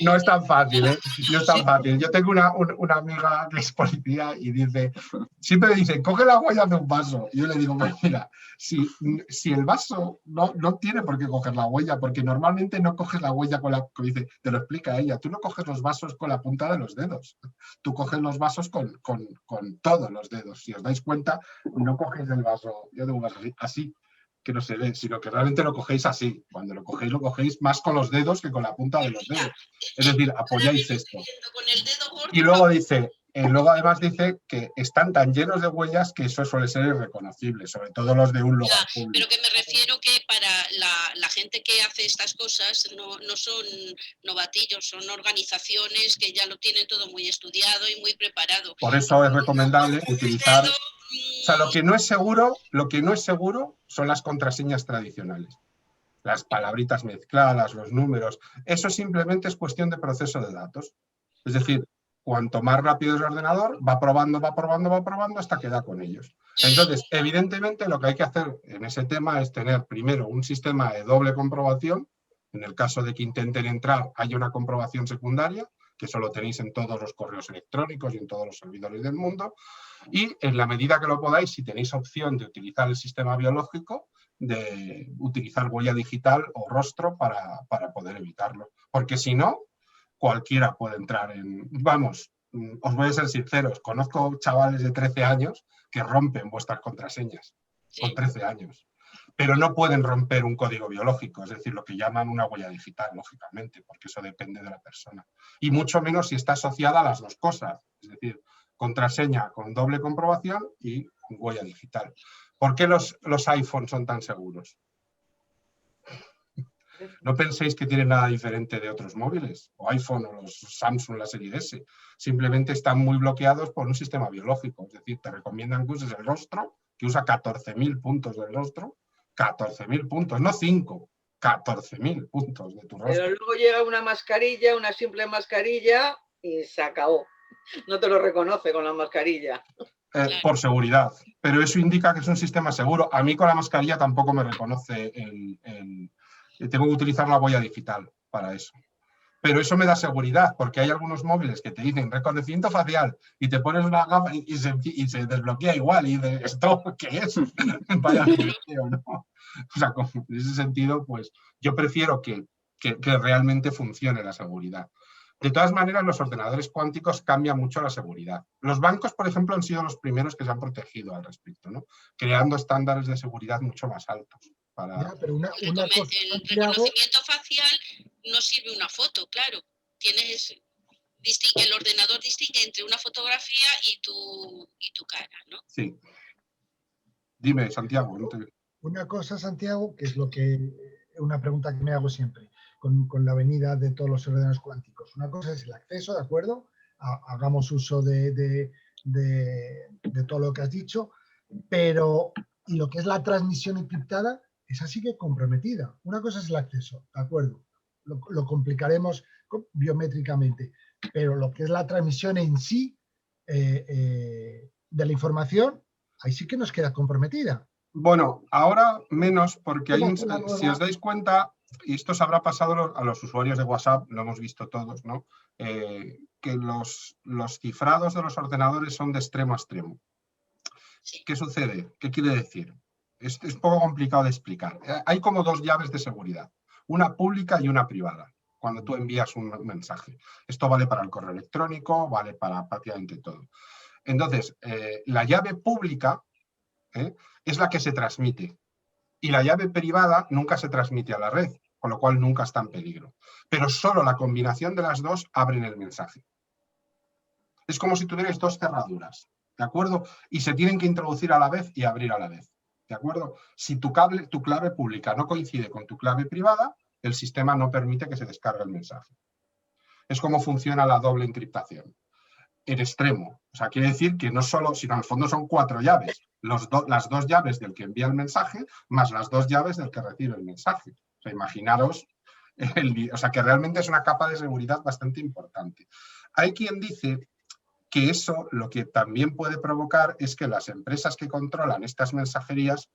No es tan fácil, ¿eh? No es tan fácil. Yo tengo una amiga que es policía y siempre dice, coge la huella de un vaso. Y yo le digo, pues mira, si el vaso no tiene por qué coger la huella, porque normalmente no coges la huella dice, te lo explica ella, tú no coges los vasos con la punta de los dedos, tú coges los vasos con todos los dedos. Si os dais cuenta, no coges el vaso, yo tengo un vaso así, que no se ve, sino que realmente lo cogéis así. Cuando lo cogéis más con los dedos que con la punta de los dedos. Es decir, apoyáis esto. Y luego además dice que están tan llenos de huellas que eso suele ser irreconocible, sobre todo los de un lugar público. Pero que me refiero que para la gente que hace estas cosas no son novatillos, son organizaciones que ya lo tienen todo muy estudiado y muy preparado. Por eso es recomendable utilizar... O sea, lo que no es seguro son las contraseñas tradicionales. las palabritas mezcladas, los números. Eso simplemente es cuestión de proceso de datos. Es decir, cuanto más rápido es el ordenador, va probando hasta que da con ellos. Entonces, evidentemente, lo que hay que hacer en ese tema es tener primero un sistema de doble comprobación. En el caso de que intenten entrar, hay una comprobación secundaria, que eso lo tenéis en todos los correos electrónicos y en todos los servidores del mundo. Y en la medida que lo podáis, si tenéis opción de utilizar el sistema biológico, de utilizar huella digital o rostro para poder evitarlo. Porque si no, cualquiera puede entrar en... Vamos, os voy a ser sinceros, conozco chavales de 13 años que rompen vuestras contraseñas con 13 años, pero no pueden romper un código biológico, es decir, lo que llaman una huella digital, lógicamente, porque eso depende de la persona. Y mucho menos si está asociada a las dos cosas, es decir, contraseña con doble comprobación y huella digital. ¿Por qué los iPhones son tan seguros? No penséis que tienen nada diferente de otros móviles, o iPhone o los Samsung, la serie S. Simplemente están muy bloqueados por un sistema biológico. Es decir, te recomiendan que uses el rostro, que usa 14.000 puntos del rostro. 14.000 puntos, no 5, 14.000 puntos de tu rostro. Pero luego llega una mascarilla, una simple mascarilla, y se acabó. No te lo reconoce con la mascarilla. Por seguridad. Pero eso indica que es un sistema seguro. A mí con la mascarilla tampoco me reconoce tengo que utilizar la huella digital para eso. Pero eso me da seguridad, porque hay algunos móviles que te dicen reconocimiento facial y te pones una gafa y se desbloquea igual. Y de ¿esto qué es? Vaya bloqueo, ¿no? O sea, en ese sentido, pues yo prefiero que realmente funcione la seguridad. De todas maneras, los ordenadores cuánticos cambian mucho la seguridad. Los bancos, por ejemplo, han sido los primeros que se han protegido al respecto, ¿no? Creando estándares de seguridad mucho más altos. Ya, pero una cosa, el reconocimiento facial no sirve una foto, claro. El ordenador distingue entre una fotografía y tu cara, ¿no? Sí. Dime, Santiago. Una cosa, Santiago, que es una pregunta que me hago siempre con la venida de todos los ordenadores cuánticos. Una cosa es el acceso, ¿de acuerdo? Hagamos uso de todo lo que has dicho, pero y lo que es la transmisión encriptada, esa sí que comprometida. Una cosa es el acceso, ¿de acuerdo? Lo complicaremos biométricamente, pero lo que es la transmisión en sí de la información, ahí sí que nos queda comprometida. Bueno, ahora menos, porque si os dais cuenta, y esto se habrá pasado a los usuarios de WhatsApp, lo hemos visto todos, ¿no? Que los cifrados de los ordenadores son de extremo a extremo. ¿Qué sucede? ¿Qué quiere decir? Es un poco complicado de explicar. Hay como dos llaves de seguridad, una pública y una privada, cuando tú envías un mensaje. Esto vale para el correo electrónico, vale para prácticamente todo. Entonces, la llave pública es la que se transmite y la llave privada nunca se transmite a la red, con lo cual nunca está en peligro. Pero solo la combinación de las dos abren el mensaje. Es como si tuvierais dos cerraduras, ¿de acuerdo? Y se tienen que introducir a la vez y abrir a la vez, ¿de acuerdo? Si tu clave pública no coincide con tu clave privada, el sistema no permite que se descargue el mensaje. Es como funciona la doble encriptación. En extremo. O sea, quiere decir que no solo, sino en el fondo son 4 llaves. Las 2 llaves del que envía el mensaje, más las 2 llaves del que recibe el mensaje. O sea, imaginaros, o sea, que realmente es una capa de seguridad bastante importante. Hay quien dice que eso lo que también puede provocar es que las empresas que controlan estas mensajerías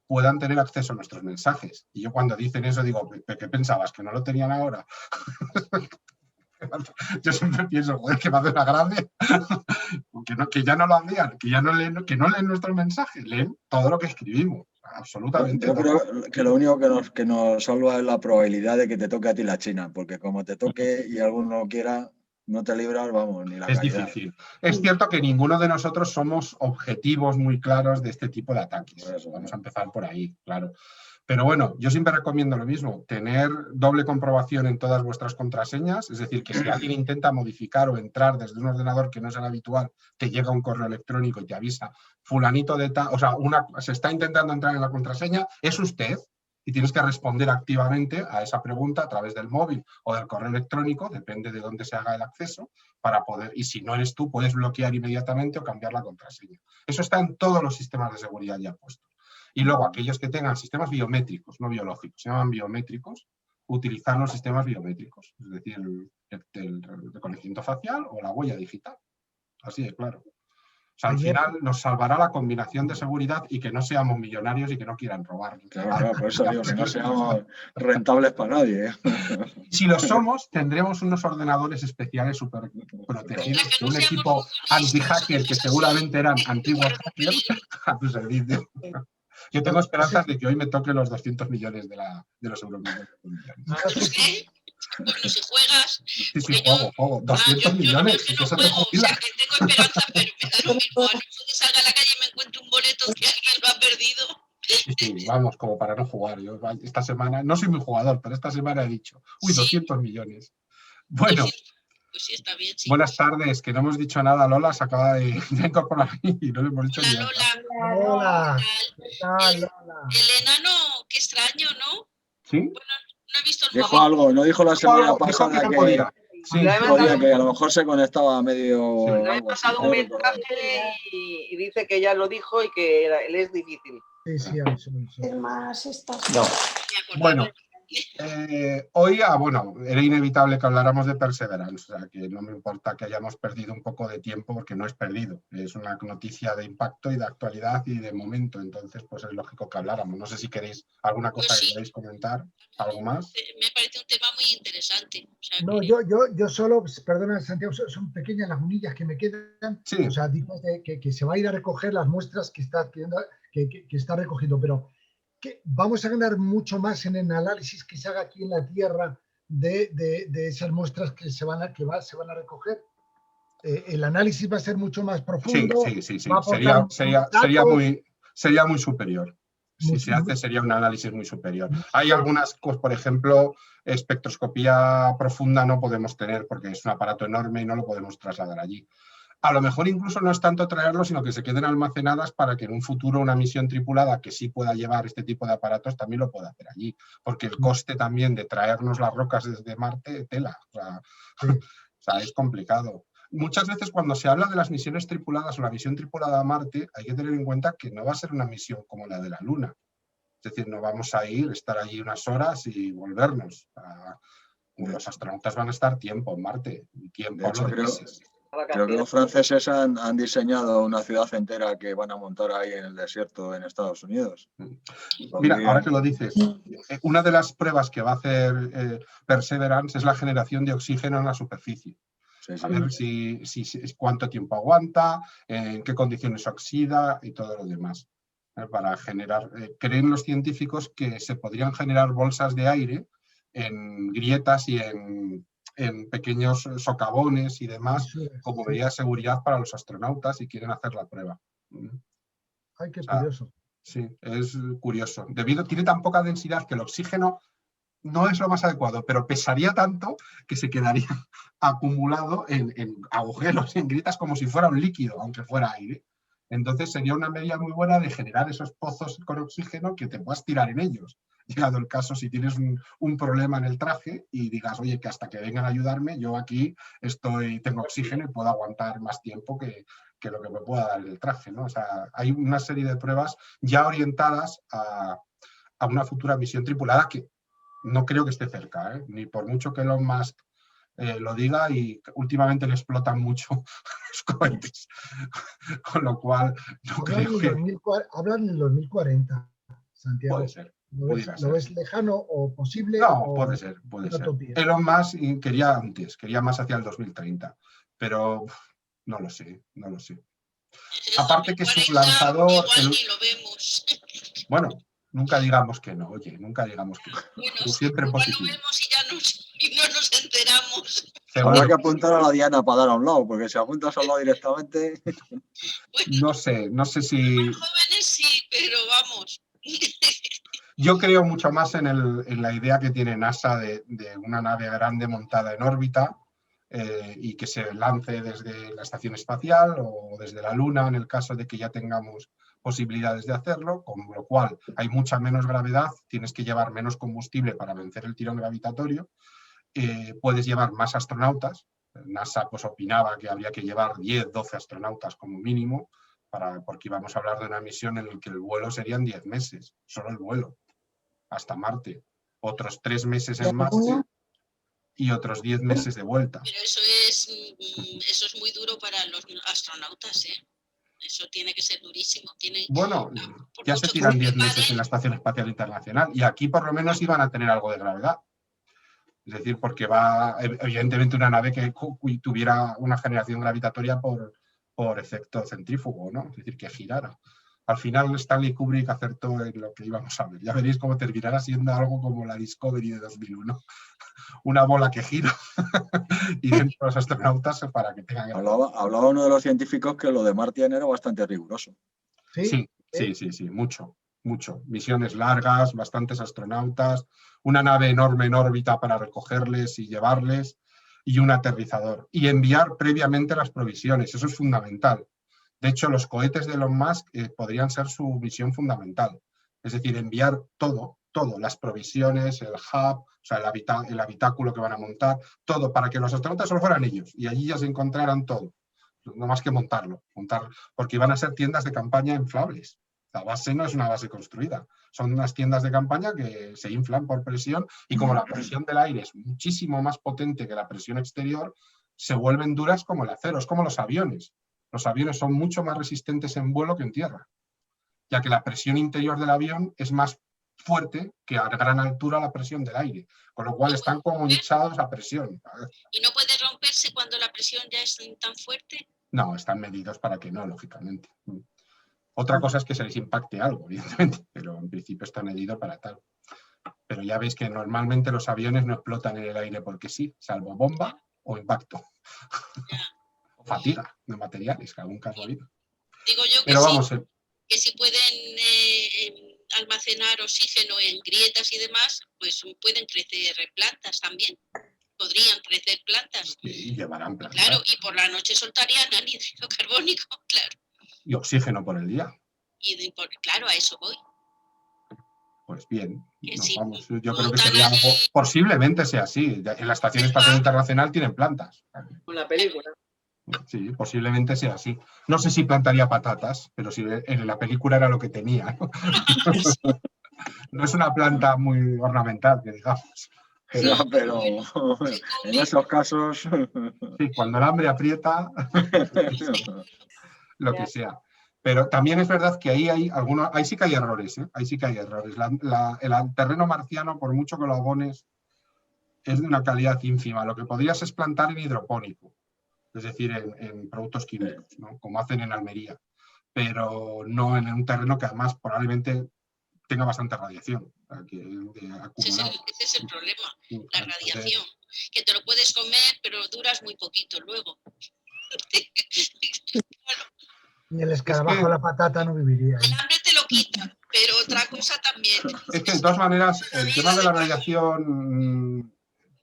puedan tener acceso a nuestros mensajes. Y yo cuando dicen eso digo, ¿qué pensabas? ¿Que no lo tenían ahora? Yo siempre pienso, joder, que me hace una gracia, que ya no lo hacían, que no leen nuestros mensajes, leen todo lo que escribimos, absolutamente. Yo creo que lo único que nos salva es la probabilidad de que te toque a ti la China, porque como te toque y alguno quiera, no te libras, vamos, ni la Es calidad. difícil. Es cierto que ninguno de nosotros somos objetivos muy claros de este tipo de ataques. Vamos a empezar por ahí, claro. Pero bueno, yo siempre recomiendo lo mismo, tener doble comprobación en todas vuestras contraseñas, es decir, que si alguien intenta modificar o entrar desde un ordenador que no es el habitual, te llega un correo electrónico y te avisa, fulanito de tal, o sea, se está intentando entrar en la contraseña, es usted, y tienes que responder activamente a esa pregunta a través del móvil o del correo electrónico, depende de dónde se haga el acceso, para poder, y si no eres tú, puedes bloquear inmediatamente o cambiar la contraseña. Eso está en todos los sistemas de seguridad ya puestos. Y luego aquellos que tengan sistemas biométricos, no biológicos, se llaman biométricos, utilizar los sistemas biométricos, es decir, el reconocimiento facial o la huella digital. Así de claro. O sea, al final nos salvará la combinación de seguridad y que no seamos millonarios y que no quieran robar. Claro, por eso digo que no seamos rentables para nadie. ¿eh? Si lo somos, tendremos unos ordenadores especiales súper protegidos, un equipo anti-hacker que seguramente eran antiguos hackers a tu servicio. Yo tengo esperanzas de que hoy me toque los 200 millones de los euromillones. Bueno, si juegas... Sí, juego. 200 millones. Yo no juego, o sea, que tengo esperanza, pero me da lo mismo. A no ser que salga a la calle y me encuentre un boleto que alguien lo ha perdido. Sí, vamos, como para no jugar. Yo esta semana, no soy muy jugador, pero esta semana he dicho, 200 millones. Bueno, pues sí, está bien, sí. Buenas tardes, que no hemos dicho nada. Lola se acaba de incorporar y no le hemos dicho nada. Hola. ¿Qué tal? El enano, qué extraño, ¿no? ¿Sí? Bueno, no he visto el Dijo móvil. algo, no dijo la semana pasada que que podía. Sí, podía, que a lo mejor se conectaba medio... Sí. Le he pasado un mensaje y dice que ya lo dijo y que él es difícil. Sí, Es más estas. No. Bueno, hoy, bueno, era inevitable que habláramos de Perseverance, o sea, que no me importa que hayamos perdido un poco de tiempo porque no es perdido, es una noticia de impacto y de actualidad y de momento, entonces pues es lógico que habláramos. No sé si queréis alguna cosa Pues sí. que queréis comentar, algo más. Me parece un tema muy interesante. O sea, No, que... yo solo, perdona Santiago, son pequeñas lagunillas que me quedan. Sí. O sea, dices que se va a ir a recoger las muestras que está haciendo, que está recogiendo, pero que vamos a ganar mucho más en el análisis que se haga aquí en la Tierra de esas muestras que se van a recoger. El análisis va a ser mucho más profundo. Sí. Va a aportar Sería muy superior. Si se hace, sería un análisis muy superior. Hay algunas cosas, por ejemplo, espectroscopía profunda no podemos tener porque es un aparato enorme y no lo podemos trasladar allí. A lo mejor incluso no es tanto traerlo, sino que se queden almacenadas para que en un futuro una misión tripulada que sí pueda llevar este tipo de aparatos también lo pueda hacer allí. Porque el coste también de traernos las rocas desde Marte, tela. O sea, es complicado. Muchas veces cuando se habla de las misiones tripuladas o la misión tripulada a Marte, hay que tener en cuenta que no va a ser una misión como la de la Luna. Es decir, no vamos a estar allí unas horas y volvernos. Los astronautas van a estar tiempo en Marte. Tiempo, de hecho, meses. Creo que los franceses han diseñado una ciudad entera que van a montar ahí en el desierto en Estados Unidos. Mira, ahora que lo dices, una de las pruebas que va a hacer Perseverance es la generación de oxígeno en la superficie. A ver cuánto tiempo aguanta, en qué condiciones oxida y todo lo demás. Para generar, creen los científicos que se podrían generar bolsas de aire en grietas y en pequeños socavones y demás, como medida de seguridad para los astronautas si quieren hacer la prueba. Ay, qué curioso. Sí, es curioso. Tiene tan poca densidad que el oxígeno no es lo más adecuado, pero pesaría tanto que se quedaría acumulado en agujeros, en grietas, como si fuera un líquido, aunque fuera aire. Entonces sería una medida muy buena de generar esos pozos con oxígeno que te puedas tirar en ellos. Llegado el caso, si tienes un problema en el traje y digas, oye, que hasta que vengan a ayudarme, yo aquí tengo oxígeno y puedo aguantar más tiempo que lo que me pueda dar el traje, ¿no? O sea, hay una serie de pruebas ya orientadas a una futura misión tripulada que no creo que esté cerca, ¿eh? Ni por mucho que Elon Musk lo diga, y últimamente le explotan mucho los cohetes, con lo cual no creo que... Hablan del 2040, Santiago. Puede ser. ¿Lo ves lejano o posible? No, puede ser. Elon Musk quería más hacia el 2030, pero no lo sé. Aparte que su lanzador... Igual ni lo vemos. Bueno, nunca digamos que no, oye, nunca digamos que no. Bueno, siempre igual positivo. lo vemos y no nos enteramos. Habrá que apuntar a la diana para dar a un lado, porque si apuntas a un lado directamente... Bueno, no sé si... Los jóvenes sí, pero vamos... Yo creo mucho más en la idea que tiene NASA de una nave grande montada en órbita y que se lance desde la estación espacial o desde la Luna, en el caso de que ya tengamos posibilidades de hacerlo, con lo cual hay mucha menos gravedad, tienes que llevar menos combustible para vencer el tirón gravitatorio, puedes llevar más astronautas. NASA pues opinaba que habría que llevar 10, 12 astronautas como mínimo porque íbamos a hablar de una misión en la que el vuelo serían 10 meses, solo el vuelo, hasta Marte. Otros 3 meses en Marte y otros 10 meses de vuelta. Pero eso es muy duro para los astronautas, ¿eh? Eso tiene que ser durísimo. Bueno, por ya se mucho que tiran se 10 meses preparen, en la Estación Espacial Internacional y aquí por lo menos iban a tener algo de gravedad. Es decir, porque va, evidentemente, una nave que tuviera una generación gravitatoria por efecto centrífugo, ¿no? Es decir, que girara. Al final Stanley Kubrick acertó en lo que íbamos a ver. Ya veréis cómo terminará siendo algo como la Discovery de 2001. Una bola que gira y dentro los astronautas para que tengan... Hablaba uno de los científicos que lo de Martian era bastante riguroso. Sí, mucho. Misiones largas, bastantes astronautas, una nave enorme en órbita para recogerles y llevarles y un aterrizador. Y enviar previamente las provisiones, eso es fundamental. De hecho, los cohetes de Elon Musk podrían ser su misión fundamental. Es decir, enviar todo, las provisiones, el hub, o sea, el habitáculo que van a montar, todo, para que los astronautas solo fueran ellos y allí ya se encontraran todo. No más que montar, porque iban a ser tiendas de campaña inflables. La base no es una base construida, son unas tiendas de campaña que se inflan por presión y como la presión del aire es muchísimo más potente que la presión exterior, se vuelven duras como el acero, es como los aviones. Los aviones son mucho más resistentes en vuelo que en tierra, ya que la presión interior del avión es más fuerte que a gran altura la presión del aire, con lo cual están como hinchados a presión. ¿Y no puede romperse cuando la presión ya es tan fuerte? No, están medidos para que no, lógicamente. Otra cosa es que se les impacte algo, evidentemente, pero en principio está medido para tal. Pero ya veis que normalmente los aviones no explotan en el aire porque sí, salvo bomba o impacto. O fatiga de materiales, que algún caso ha habido. Digo yo que pero vamos, que si pueden almacenar oxígeno en grietas y demás, pues pueden crecer plantas también. Podrían crecer plantas. Y llevarán plantas. Claro, y por la noche soltarían anhídrido carbónico, claro. Y oxígeno por el día. Claro, a eso voy. Pues bien, vamos, yo no creo que sería algo, posiblemente sea así. En la Estación Espacial Internacional tienen plantas. Con la película. Sí, posiblemente sea así. No sé si plantaría patatas, pero si en la película era lo que tenía. No es una planta muy ornamental, que digamos. Pero en esos casos... Sí, cuando el hambre aprieta, lo que sea. Pero también es verdad que ahí sí que hay errores, ¿eh? Ahí sí que hay errores. El terreno marciano, por mucho que lo abones, es de una calidad ínfima. Lo que podrías es plantar en hidropónico, es decir, en productos químicos, ¿no? Como hacen en Almería, pero no en un terreno que además probablemente tenga bastante radiación. Ese es el problema, la radiación. Que te lo puedes comer, pero duras muy poquito luego. Y el escarabajo a la patata no viviría. El hambre te lo quita, pero otra cosa también. Es que de todas maneras, el tema de la radiación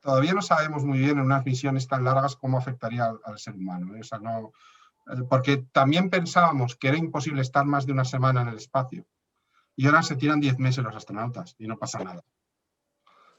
todavía no sabemos muy bien en unas misiones tan largas cómo afectaría al ser humano, ¿eh? O sea, no, porque también pensábamos que era imposible estar más de una semana en el espacio y ahora se tiran 10 meses los astronautas y no pasa nada.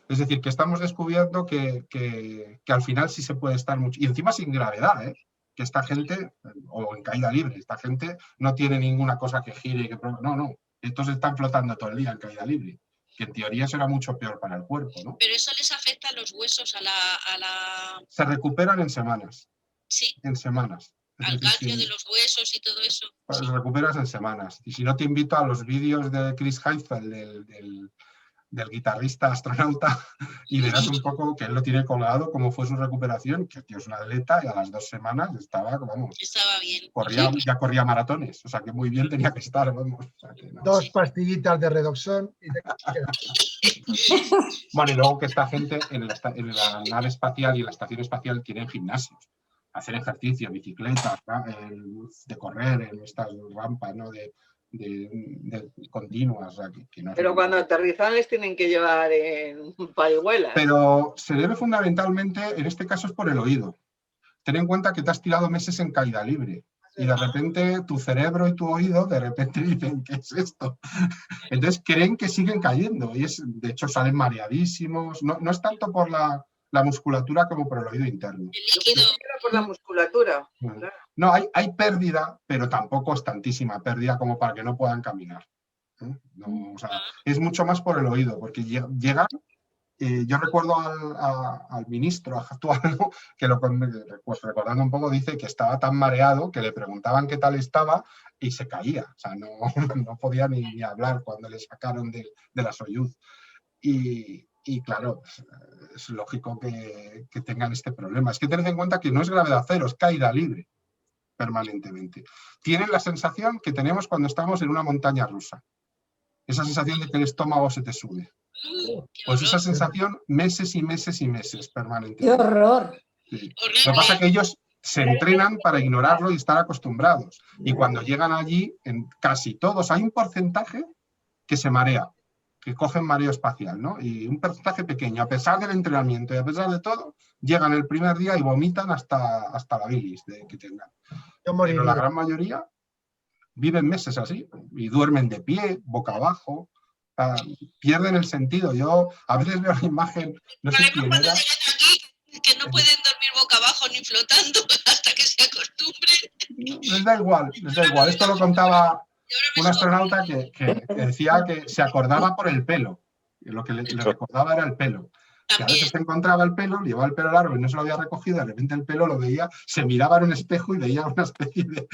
Es decir, que estamos descubriendo que al final sí se puede estar mucho, y encima sin gravedad, ¿eh? Que esta gente, o en caída libre, esta gente no tiene ninguna cosa que gire, no, estos están flotando todo el día en caída libre, que en teoría eso era mucho peor para el cuerpo, ¿no? Pero eso les afecta a los huesos, a la... Se recuperan en semanas. Sí. En semanas. Al calcio de los huesos y todo eso. Pues sí. Recuperas en semanas. Y si no, te invito a los vídeos de Chris Hadfield, del guitarrista astronauta, y verás un poco que él lo tiene colgado, cómo fue su recuperación, que el tío es un atleta y a las 2 semanas estaba, vamos, estaba bien. Ya corría maratones, o sea que muy bien tenía que estar, vamos. O sea que no. 2 pastillitas de Redoxon y te quedas. Bueno, y luego que esta gente en la nave espacial y en la estación espacial tienen gimnasios, hacer ejercicio, bicicleta, de correr en estas rampas, ¿no? de continuas. O sea, que no. Pero cuando aterrizan les tienen que llevar en parihuelas. Pero se debe fundamentalmente, en este caso es por el oído. Ten en cuenta que te has tirado meses en caída libre y de repente tu cerebro y tu oído de repente dicen, ¿qué es esto? Entonces creen que siguen cayendo y de hecho salen mareadísimos. No es tanto por la musculatura como por el oído interno. El líquido. Por la musculatura, claro. No, hay pérdida, pero tampoco es tantísima pérdida como para que no puedan caminar. No, o sea, es mucho más por el oído, porque llegan. Yo recuerdo al ministro actual, ¿no? Que pues recordando un poco, dice que estaba tan mareado que le preguntaban qué tal estaba y se caía. O sea, no, no podía ni hablar cuando le sacaron de la Soyuz. Y claro, es lógico que tengan este problema. Es que tened en cuenta que no es gravedad cero, es caída libre permanentemente. Tienen la sensación que tenemos cuando estamos en una montaña rusa. Esa sensación de que el estómago se te sube. Pues esa sensación meses y meses y meses permanentemente. ¡Qué horror! Sí. Lo que pasa es que ellos se entrenan para ignorarlo y estar acostumbrados. Y cuando llegan allí, en casi todos, hay un porcentaje que se marea, que cogen mareo espacial, ¿no? Y un porcentaje pequeño, a pesar del entrenamiento y a pesar de todo, llegan el primer día y vomitan hasta la bilis que tengan. Pero la gran mayoría viven meses así y duermen de pie, boca abajo. Pierden el sentido. Yo a veces veo la imagen, no sé quién era. Que no pueden dormir boca abajo ni flotando hasta que se acostumbren. Les da igual, les da igual. Esto lo contaba un astronauta que decía que se acordaba por el pelo. Lo que le recordaba era el pelo. Que a veces se encontraba el pelo, llevaba el pelo largo y no se lo había recogido, de repente el pelo lo veía, se miraba en un espejo y veía una especie de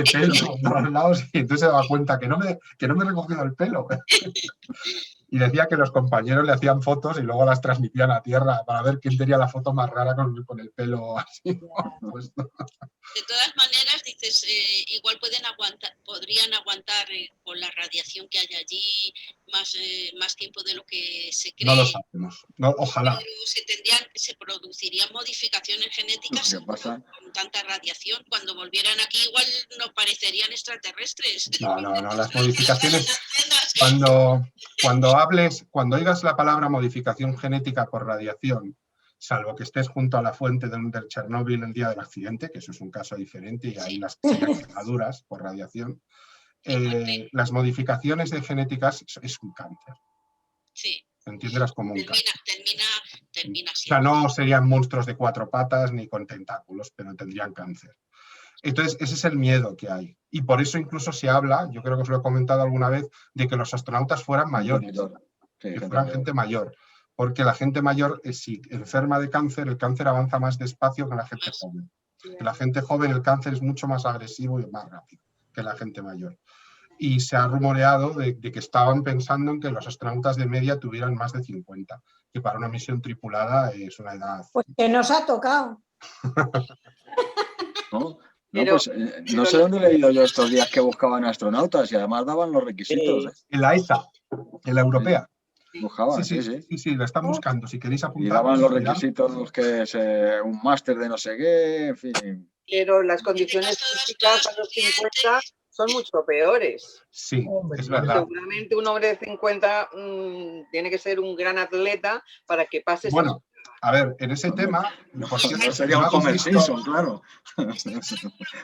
pelo por los lados y entonces se daba cuenta que no me he recogido el pelo. Y decía que los compañeros le hacían fotos y luego las transmitían a tierra para ver quién tenía la foto más rara con el pelo así puesto. De todas maneras, dices, igual podrían aguantar con la radiación que hay allí más tiempo de lo que se cree. No lo sabemos, no, ojalá. Pero se producirían modificaciones genéticas con tanta radiación. Cuando volvieran aquí igual no parecerían extraterrestres. No, las modificaciones, cuando oigas la palabra modificación genética por radiación, salvo que estés junto a la fuente del Chernóbil el día del accidente, que eso es un caso diferente y hay las quemaduras por radiación, las modificaciones genéticas es un cáncer. Sí. Entiéndelas como un cáncer. Termina o sea, no serían monstruos de 4 patas ni con tentáculos, pero tendrían cáncer. Entonces, ese es el miedo que hay. Y por eso incluso se habla, yo creo que os lo he comentado alguna vez, de que los astronautas fueran mayores, que fueran gente mayor. Porque la gente mayor, si enferma de cáncer, el cáncer avanza más despacio que la gente joven. Que la gente joven, el cáncer es mucho más agresivo y más rápido que la gente mayor. Y se ha rumoreado de que estaban pensando en que los astronautas de media tuvieran más de 50, que para una misión tripulada es una edad... Pues que nos ha tocado. No sé dónde he leído yo estos días que buscaban astronautas y además daban los requisitos. En la ESA, en la europea. Buscaban, sí, la están buscando. Si queréis apuntar. Y daban los requisitos, que es un máster de no sé qué, en fin. Pero las condiciones físicas a los 50 son mucho peores. Sí, es verdad. Seguramente un hombre de 50 tiene que ser un gran atleta para que pase. Bueno, a ver, en ese tema, por cierto, no sería un Homer Simpson, claro.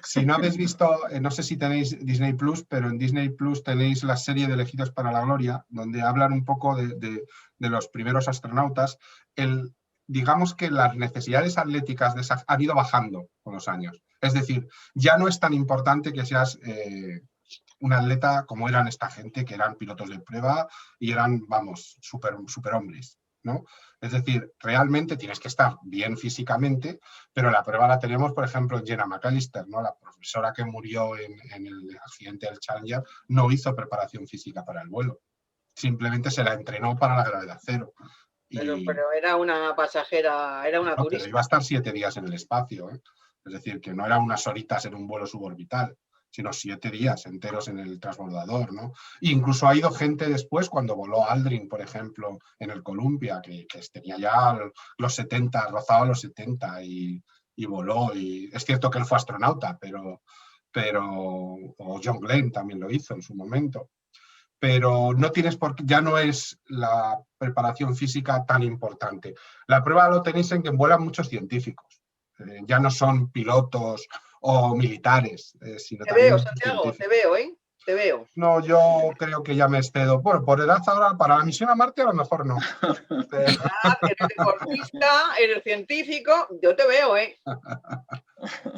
Si no habéis visto, no sé si tenéis Disney Plus, pero en Disney Plus tenéis la serie de Elegidos para la Gloria, donde hablan un poco de los primeros astronautas. Digamos que las necesidades atléticas han ido bajando con los años. Es decir, ya no es tan importante que seas un atleta como eran esta gente, que eran pilotos de prueba y eran, vamos, superhombres, ¿no? Es decir, realmente tienes que estar bien físicamente, pero la prueba la tenemos, por ejemplo, en Jenna McAllister, ¿no? La profesora que murió en el accidente del Challenger no hizo preparación física para el vuelo. Simplemente se la entrenó para la gravedad cero. Pero era una pasajera, era una turista. Pero iba a estar 7 días en el espacio, ¿eh? Es decir, que no eran unas horitas en un vuelo suborbital, sino 7 días enteros en el transbordador, ¿no? E incluso ha ido gente después, cuando voló Aldrin, por ejemplo, en el Columbia, que tenía ya los 70, rozaba los 70 y voló. Y es cierto que él fue astronauta, pero o John Glenn también lo hizo en su momento. Pero no tienes ya no es la preparación física tan importante. La prueba lo tenéis en que vuelan muchos científicos. Ya no son pilotos o militares, sino te también veo, Santiago, te veo, ¿eh? Te veo. No, yo creo que ya me excedo. Bueno, por edad ahora, para la misión a Marte a lo mejor no. Eres deportista, eres científico, yo te veo, ¿eh?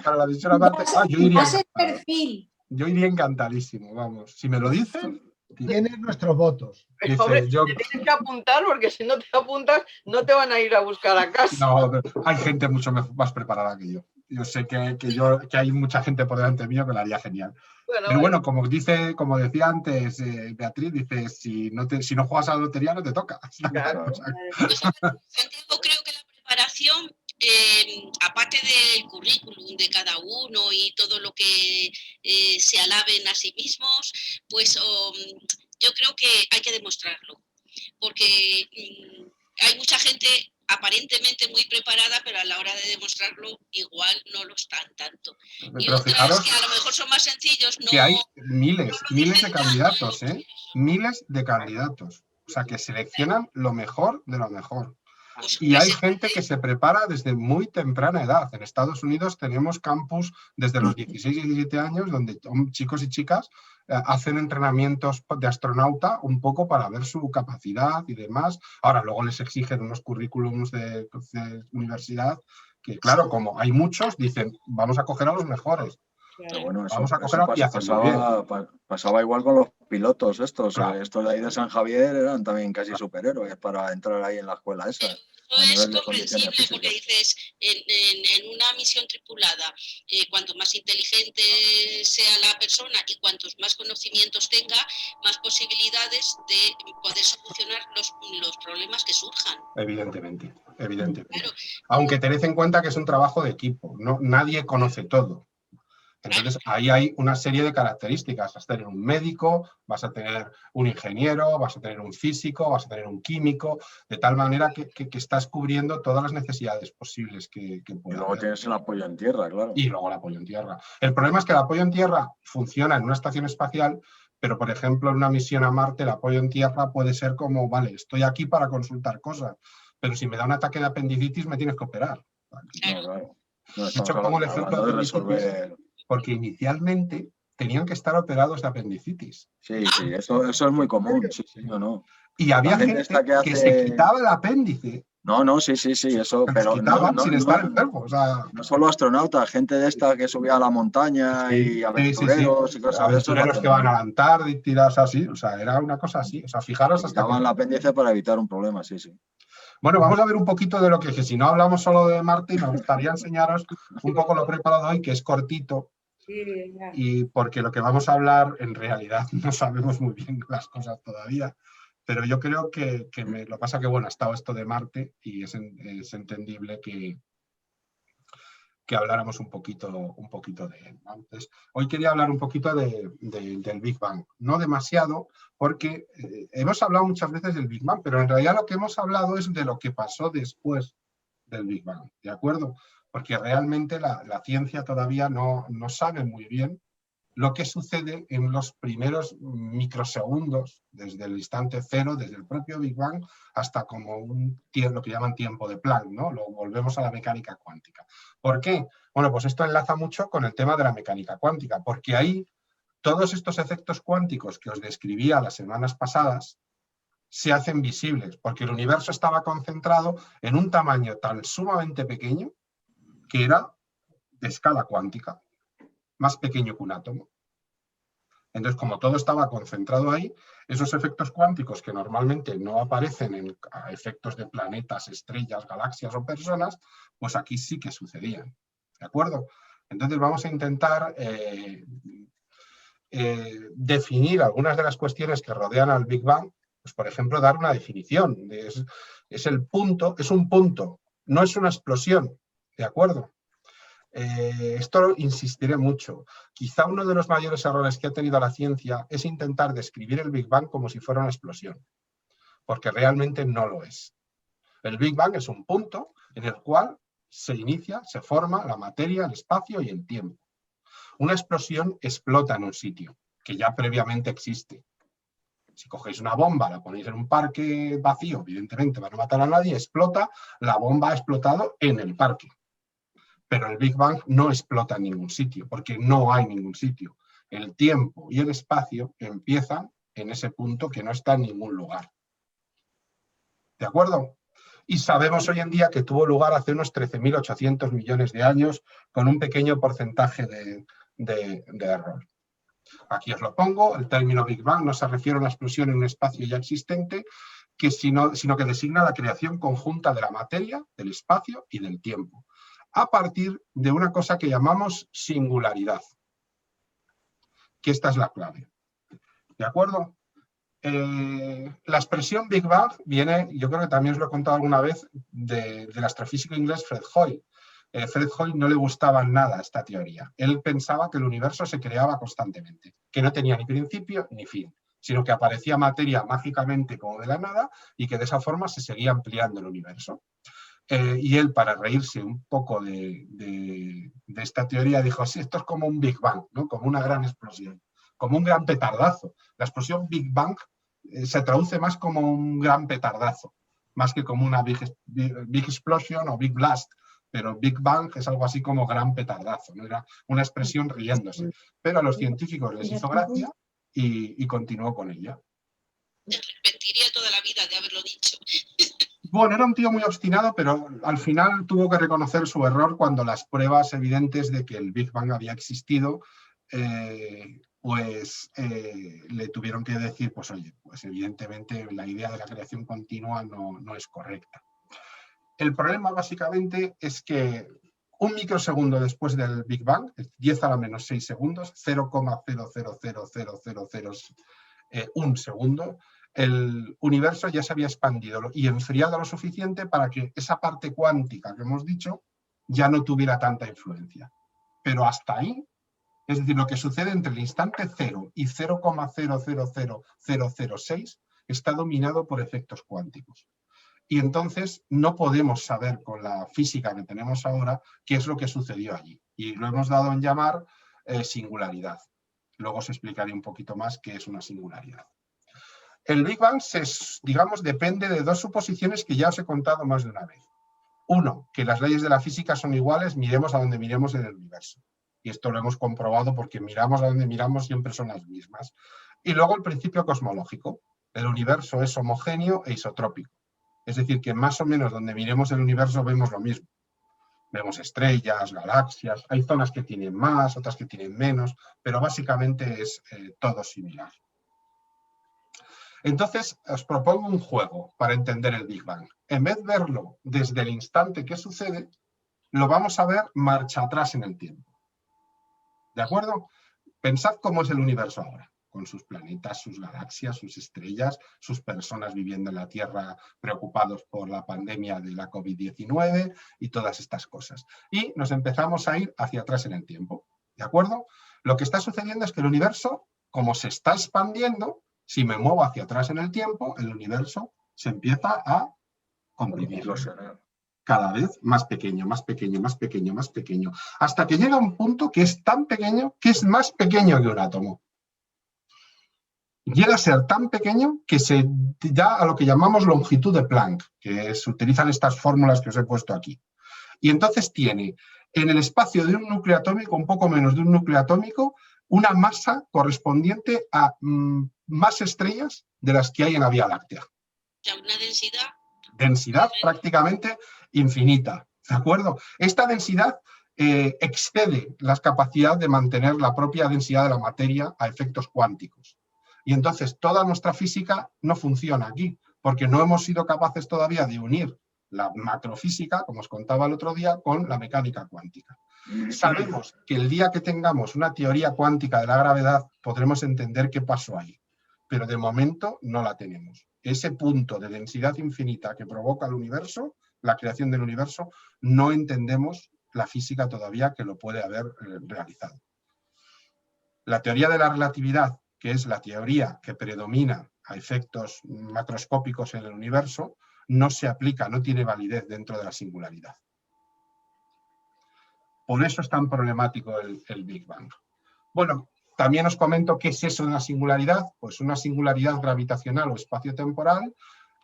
Para la misión a Marte. Yo iría Más el encantado. perfil. Yo iría encantadísimo, vamos. Si me lo dicen, Tienes nuestros votos. dice, Hombre, yo... te tienes que apuntar porque si no te apuntas no te van a ir a buscar a casa. No, hay gente mucho más preparada que yo. Yo sé que hay mucha gente por delante mío que la haría genial. Pero bueno, como decía antes Beatriz, dice, si no juegas a la lotería no te toca. Claro. Santiago, creo que la preparación, aparte del currículum de cada uno y todo lo que se alaben a sí mismos, pues yo creo que hay que demostrarlo. Porque hay mucha gente aparentemente muy preparada, pero a la hora de demostrarlo igual no lo están tanto. Y Pero otras fijaros que a lo mejor son más sencillos, no... que hay miles de candidatos, ¿eh? Miles de candidatos. O sea, que seleccionan lo mejor de lo mejor. Y hay gente que se prepara desde muy temprana edad. En Estados Unidos tenemos campus desde los 16 y 17 años donde chicos y chicas hacen entrenamientos de astronauta un poco para ver su capacidad y demás. Ahora, luego les exigen unos currículums de universidad que, claro, como hay muchos, dicen, vamos a coger a los mejores. Pero bueno, Vamos a coger y hacerlo pasaba igual con los pilotos estos. Claro. Estos de ahí de San Javier eran también casi superhéroes para entrar ahí en la escuela esa. Eso es comprensible porque dices, en una misión tripulada, cuanto más inteligente sea la persona y cuantos más conocimientos tenga, más posibilidades de poder solucionar los problemas que surjan. Evidentemente, evidentemente. Claro. Aunque tened en cuenta que es un trabajo de equipo, ¿no? Nadie conoce todo. Entonces, ahí hay una serie de características. Vas a tener un médico, vas a tener un ingeniero, vas a tener un físico, vas a tener un químico, de tal manera que estás cubriendo todas las necesidades posibles que pueda Y luego haber. tienes el apoyo en tierra, claro. Y luego el apoyo en tierra. El problema es que el apoyo en tierra funciona en una estación espacial, pero, por ejemplo, en una misión a Marte, el apoyo en tierra puede ser como, vale, estoy aquí para consultar cosas, pero si me da un ataque de apendicitis me tienes que operar. No, claro. No, He hecho como el ejemplo de resolver... Porque inicialmente tenían que estar operados de apendicitis. Sí, eso es muy común, sí, no. Y había gente que se quitaba el apéndice. No, sí, eso, pero sin estar enfermo. O sea, no solo astronautas, gente de esta que subía a la montaña y aventureros y cosas así. Aventureros que van a la Antártida y tirados así, o sea, era una cosa así. O sea, fijaros hasta quitaban el apéndice para evitar un problema, sí. Bueno, vamos a ver un poquito de lo que si no hablamos solo de Marte, me gustaría enseñaros un poco lo preparado hoy, que es cortito. Y porque lo que vamos a hablar, en realidad no sabemos muy bien las cosas todavía, pero yo creo que lo que pasa que, bueno, ha estado esto de Marte y es entendible que habláramos un poquito de él, ¿no? Entonces, hoy quería hablar un poquito del Big Bang, no demasiado, porque hemos hablado muchas veces del Big Bang, pero en realidad lo que hemos hablado es de lo que pasó después del Big Bang, ¿de acuerdo? Porque realmente la ciencia todavía no sabe muy bien lo que sucede en los primeros microsegundos, desde el instante cero, desde el propio Big Bang, hasta como lo que llaman tiempo de Planck, ¿no? Lo volvemos a la mecánica cuántica. ¿Por qué? Bueno, pues esto enlaza mucho con el tema de la mecánica cuántica, porque ahí todos estos efectos cuánticos que os describía las semanas pasadas se hacen visibles, porque el universo estaba concentrado en un tamaño tan sumamente pequeño que era de escala cuántica, más pequeño que un átomo. Entonces, como todo estaba concentrado ahí, esos efectos cuánticos que normalmente no aparecen en efectos de planetas, estrellas, galaxias o personas, pues aquí sí que sucedían. ¿De acuerdo? Entonces vamos a intentar definir algunas de las cuestiones que rodean al Big Bang. Pues, por ejemplo, dar una definición. Es un punto, no es una explosión. ¿De acuerdo? Esto insistiré mucho. Quizá uno de los mayores errores que ha tenido la ciencia es intentar describir el Big Bang como si fuera una explosión, porque realmente no lo es. El Big Bang es un punto en el cual se inicia, se forma la materia, el espacio y el tiempo. Una explosión explota en un sitio que ya previamente existe. Si cogéis una bomba, la ponéis en un parque vacío, evidentemente van a matar a nadie, explota, la bomba ha explotado en el parque. Pero el Big Bang no explota en ningún sitio, porque no hay ningún sitio. El tiempo y el espacio empiezan en ese punto que no está en ningún lugar. ¿De acuerdo? y sabemos hoy en día que tuvo lugar hace unos 13.800 millones de años con un pequeño porcentaje de error. Aquí os lo pongo, el término Big Bang no se refiere a una explosión en un espacio ya existente, sino que designa la creación conjunta de la materia, del espacio y del tiempo, a partir de una cosa que llamamos singularidad, que esta es la clave. ¿De acuerdo? La expresión Big Bang viene, yo creo que también os lo he contado alguna vez, del astrofísico inglés Fred Hoyle. Fred Hoyle no le gustaba nada esta teoría. Él pensaba que el universo se creaba constantemente, que no tenía ni principio ni fin, sino que aparecía materia mágicamente como de la nada y que de esa forma se seguía ampliando el universo. Y él, para reírse un poco de esta teoría, dijo, sí, esto es como un Big Bang, ¿no? Como una gran explosión, como un gran petardazo. La explosión Big Bang se traduce más como un gran petardazo, más que como una Big Explosion o Big Blast. Pero Big Bang es algo así como gran petardazo, ¿no? Era una expresión riéndose. Pero a los científicos les hizo gracia y continuó con ella. Me arrepentiría toda la vida de haberlo dicho. Bueno, era un tío muy obstinado, pero al final tuvo que reconocer su error cuando las pruebas evidentes de que el Big Bang había existido, le tuvieron que decir, pues oye, pues evidentemente la idea de la creación continua no es correcta. El problema básicamente es que un microsegundo después del Big Bang, 10 a la menos 6 segundos, 0,0000001 segundo, el universo ya se había expandido y enfriado lo suficiente para que esa parte cuántica que hemos dicho ya no tuviera tanta influencia. Pero hasta ahí, es decir, lo que sucede entre el instante 0 y 0,000006 está dominado por efectos cuánticos. Y entonces no podemos saber con la física que tenemos ahora qué es lo que sucedió allí. Y lo hemos dado en llamar singularidad. Luego os explicaré un poquito más qué es una singularidad. El Big Bang, digamos, depende de dos suposiciones que ya os he contado más de una vez. Uno, que las leyes de la física son iguales, miremos a donde miremos en el universo. Y esto lo hemos comprobado porque miramos a donde miramos siempre son las mismas. Y luego el principio cosmológico. El universo es homogéneo e isotrópico. Es decir, que más o menos donde miremos el universo vemos lo mismo. Vemos estrellas, galaxias, hay zonas que tienen más, otras que tienen menos, pero básicamente es todo similar. Entonces, os propongo un juego para entender el Big Bang. En vez de verlo desde el instante que sucede, lo vamos a ver marcha atrás en el tiempo. ¿De acuerdo? Pensad cómo es el universo ahora, con sus planetas, sus galaxias, sus estrellas, sus personas viviendo en la Tierra preocupados por la pandemia de la COVID-19 y todas estas cosas. Y nos empezamos a ir hacia atrás en el tiempo. ¿De acuerdo? Lo que está sucediendo es que el universo, como se está expandiendo, si me muevo hacia atrás en el tiempo, el universo se empieza a comprimir. Cada vez más pequeño, más pequeño, más pequeño, más pequeño, hasta que llega a un punto que es tan pequeño que es más pequeño que un átomo. Llega a ser tan pequeño que se da a lo que llamamos longitud de Planck, que se utilizan estas fórmulas que os he puesto aquí. Y entonces tiene en el espacio de un núcleo atómico, un poco menos de un núcleo atómico, una masa correspondiente a más estrellas de las que hay en la Vía Láctea. Una densidad. Densidad prácticamente infinita, ¿de acuerdo? Esta densidad excede la capacidad de mantener la propia densidad de la materia a efectos cuánticos. Y entonces toda nuestra física no funciona aquí, porque no hemos sido capaces todavía de unir la macrofísica, como os contaba el otro día, con la mecánica cuántica. Sabemos que el día que tengamos una teoría cuántica de la gravedad podremos entender qué pasó ahí, pero de momento no la tenemos. Ese punto de densidad infinita que provoca el universo, la creación del universo, no entendemos la física todavía que lo puede haber realizado. La teoría de la relatividad, que es la teoría que predomina a efectos macroscópicos en el universo, no se aplica, no tiene validez dentro de la singularidad. Por eso es tan problemático el Big Bang. Bueno, también os comento qué es eso de una singularidad. Pues una singularidad gravitacional o espaciotemporal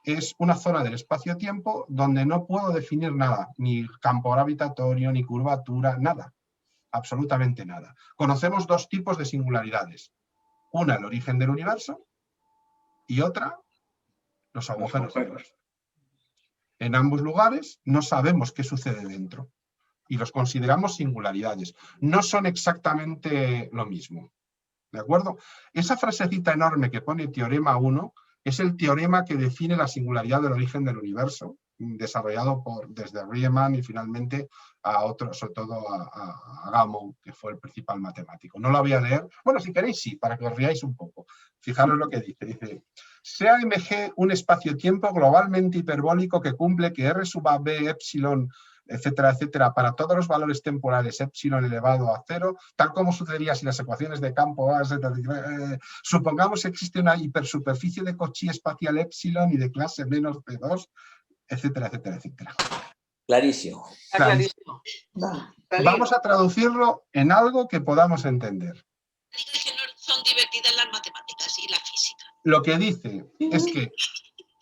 es una zona del espacio-tiempo donde no puedo definir nada, ni campo gravitatorio, ni curvatura, nada, absolutamente nada. Conocemos dos tipos de singularidades. Una, el origen del universo, y otra, los agujeros negros. En ambos lugares no sabemos qué sucede dentro y los consideramos singularidades. No son exactamente lo mismo. ¿De acuerdo? Esa frasecita enorme que pone teorema 1 es el teorema que define la singularidad del origen del universo, desarrollado desde Riemann y finalmente a otros, sobre todo a Gamow, que fue el principal matemático. No lo voy a leer. Bueno, si queréis sí, para que os riáis un poco. Fijaros lo que dice. Dice, sea MG un espacio-tiempo globalmente hiperbólico que cumple que R sub A, B, epsilon, etcétera, etcétera, para todos los valores temporales epsilon elevado a 0, tal como sucedería si las ecuaciones de campo A, etcétera, supongamos que existe una hipersuperficie de Cauchy espacial epsilon y de clase menos P2, etcétera, etcétera, etcétera. Clarísimo. Está clarísimo. Va. Vamos a traducirlo en algo que podamos entender. Que no son divertidas las matemáticas y la física. Lo que dice es que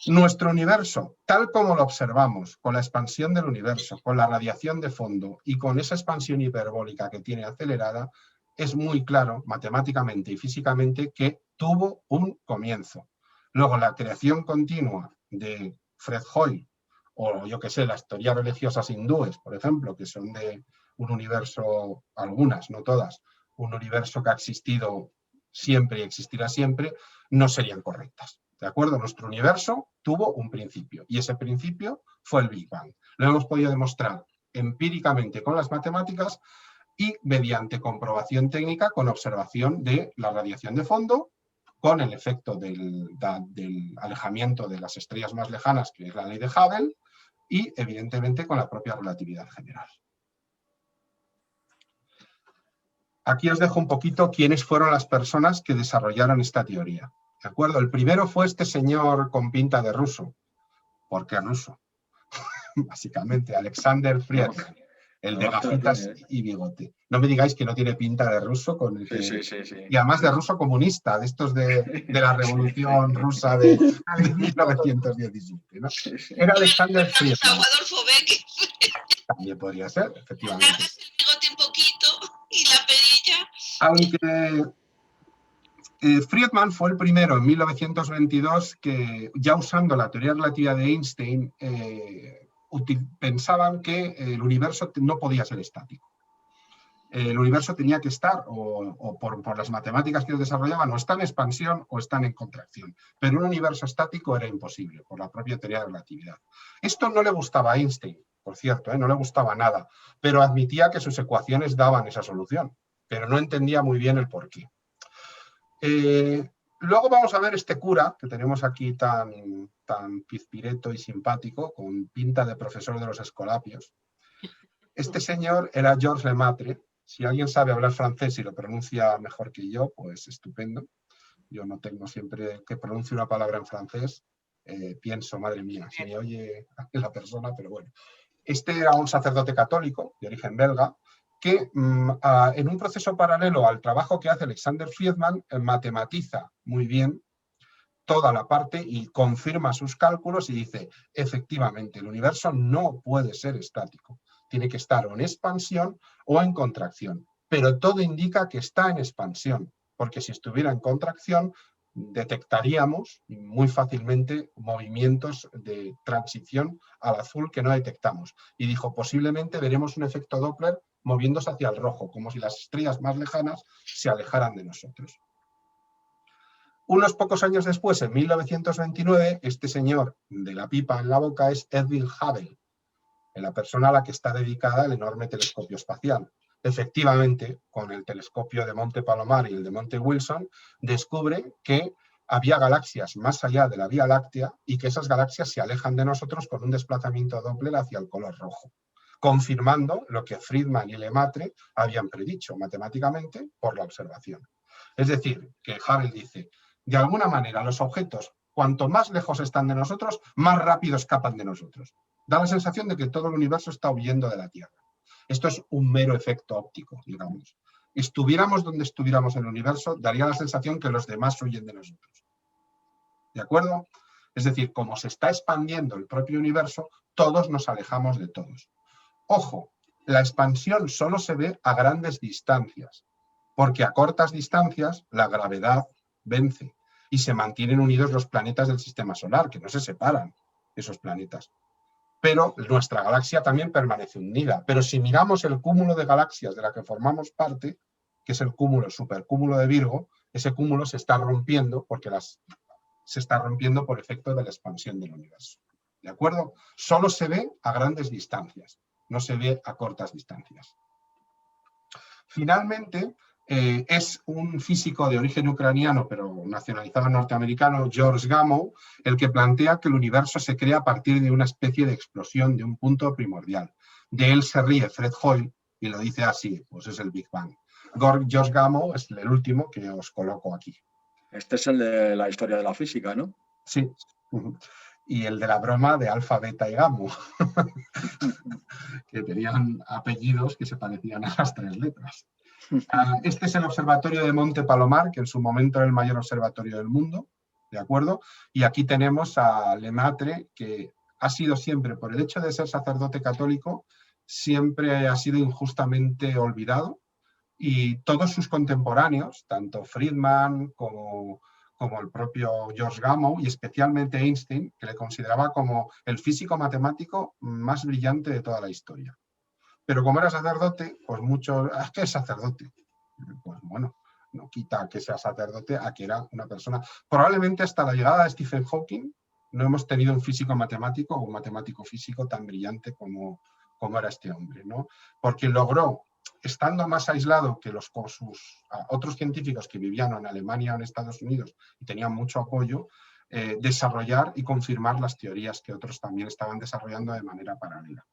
nuestro universo, tal como lo observamos, con la expansión del universo, con la radiación de fondo y con esa expansión hiperbólica que tiene acelerada, es muy claro matemáticamente y físicamente que tuvo un comienzo. Luego, la creación continua de Fred Hoyle, o yo que sé, las teorías religiosas hindúes, por ejemplo, que son de un universo, algunas, no todas, un universo que ha existido siempre y existirá siempre, no serían correctas. ¿De acuerdo? Nuestro universo tuvo un principio y ese principio fue el Big Bang. Lo hemos podido demostrar empíricamente con las matemáticas y mediante comprobación técnica con observación de la radiación de fondo, con el efecto del alejamiento de las estrellas más lejanas, que es la ley de Hubble, y evidentemente con la propia relatividad general. Aquí os dejo un poquito quiénes fueron las personas que desarrollaron esta teoría. ¿De acuerdo? El primero fue este señor con pinta de ruso. ¿Por qué ruso? Básicamente, Alexander Friedman, el de gafitas y bigote. No me digáis que no tiene pinta de ruso con el que... Sí. Y además de ruso comunista, de estos de la revolución rusa de 1917, ¿no? Era Alexander Friedman. Adolfo Beck. También podría ser, efectivamente. El bigote un poquito y la perilla. Aunque Friedman fue el primero en 1922 que, ya usando la teoría relativa de Einstein, pensaban que el universo no podía ser estático. El universo tenía que estar, o por las matemáticas que ellos desarrollaban, o está en expansión o están en contracción. Pero un universo estático era imposible, por la propia teoría de relatividad. Esto no le gustaba a Einstein, por cierto, no le gustaba nada, pero admitía que sus ecuaciones daban esa solución, pero no entendía muy bien el porqué. Luego vamos a ver este cura, que tenemos aquí tan pizpireto y simpático, con pinta de profesor de los Escolapios. Este señor era Georges Lemaitre. Si alguien sabe hablar francés y lo pronuncia mejor que yo, pues estupendo. Yo no tengo siempre que pronuncie una palabra en francés. Pienso, madre mía, si me oye la persona, pero bueno. Este era un sacerdote católico de origen belga que en un proceso paralelo al trabajo que hace Alexander Friedman, matematiza muy bien toda la parte y confirma sus cálculos y dice, efectivamente, el universo no puede ser estático. Tiene que estar o en expansión o en contracción. Pero todo indica que está en expansión, porque si estuviera en contracción, detectaríamos muy fácilmente movimientos de transición al azul que no detectamos. Y dijo, posiblemente veremos un efecto Doppler moviéndose hacia el rojo, como si las estrellas más lejanas se alejaran de nosotros. Unos pocos años después, en 1929, este señor de la pipa en la boca es Edwin Hubble, la persona a la que está dedicada el enorme telescopio espacial. Efectivamente, con el telescopio de Monte Palomar y el de Monte Wilson, descubre que había galaxias más allá de la Vía Láctea y que esas galaxias se alejan de nosotros con un desplazamiento Doppler hacia el color rojo, confirmando lo que Friedman y Lemaitre habían predicho matemáticamente por la observación. Es decir, que Hubble dice, de alguna manera los objetos, cuanto más lejos están de nosotros, más rápido escapan de nosotros. Da la sensación de que todo el universo está huyendo de la Tierra. Esto es un mero efecto óptico, digamos. Estuviéramos donde estuviéramos en el universo, daría la sensación que los demás huyen de nosotros. ¿De acuerdo? Es decir, como se está expandiendo el propio universo, todos nos alejamos de todos. Ojo, la expansión solo se ve a grandes distancias, porque a cortas distancias la gravedad vence y se mantienen unidos los planetas del sistema solar, que no se separan esos planetas. pero nuestra galaxia también permanece unida. Pero si miramos el cúmulo de galaxias de la que formamos parte, que es el cúmulo, el supercúmulo de Virgo, ese cúmulo se está rompiendo porque se está rompiendo por efecto de la expansión del universo. ¿De acuerdo? Solo se ve a grandes distancias, no se ve a cortas distancias. Finalmente, es un físico de origen ucraniano, pero nacionalizado norteamericano, George Gamow, el que plantea que el universo se crea a partir de una especie de explosión, de un punto primordial. De él se ríe Fred Hoyle y lo dice así, pues es el Big Bang. George Gamow es el último que os coloco aquí. Este es el de la historia de la física, ¿no? Sí. Y el de la broma de alfa, beta y gamma, que tenían apellidos que se parecían a las 3 letras. Este es el observatorio de Monte Palomar, que en su momento era el mayor observatorio del mundo, ¿de acuerdo? Y aquí tenemos a Lemaitre, que ha sido siempre, por el hecho de ser sacerdote católico, siempre ha sido injustamente olvidado, y todos sus contemporáneos, tanto Friedman como el propio George Gamow, y especialmente Einstein, que le consideraba como el físico matemático más brillante de toda la historia. Pero como era sacerdote, pues muchos, es que es sacerdote. Pues bueno, no quita que sea sacerdote a que era una persona. Probablemente hasta la llegada de Stephen Hawking no hemos tenido un físico matemático o un matemático físico tan brillante como era este hombre, ¿no? Porque logró, estando más aislado que sus otros científicos que vivían en Alemania o en Estados Unidos y tenían mucho apoyo, desarrollar y confirmar las teorías que otros también estaban desarrollando de manera paralela.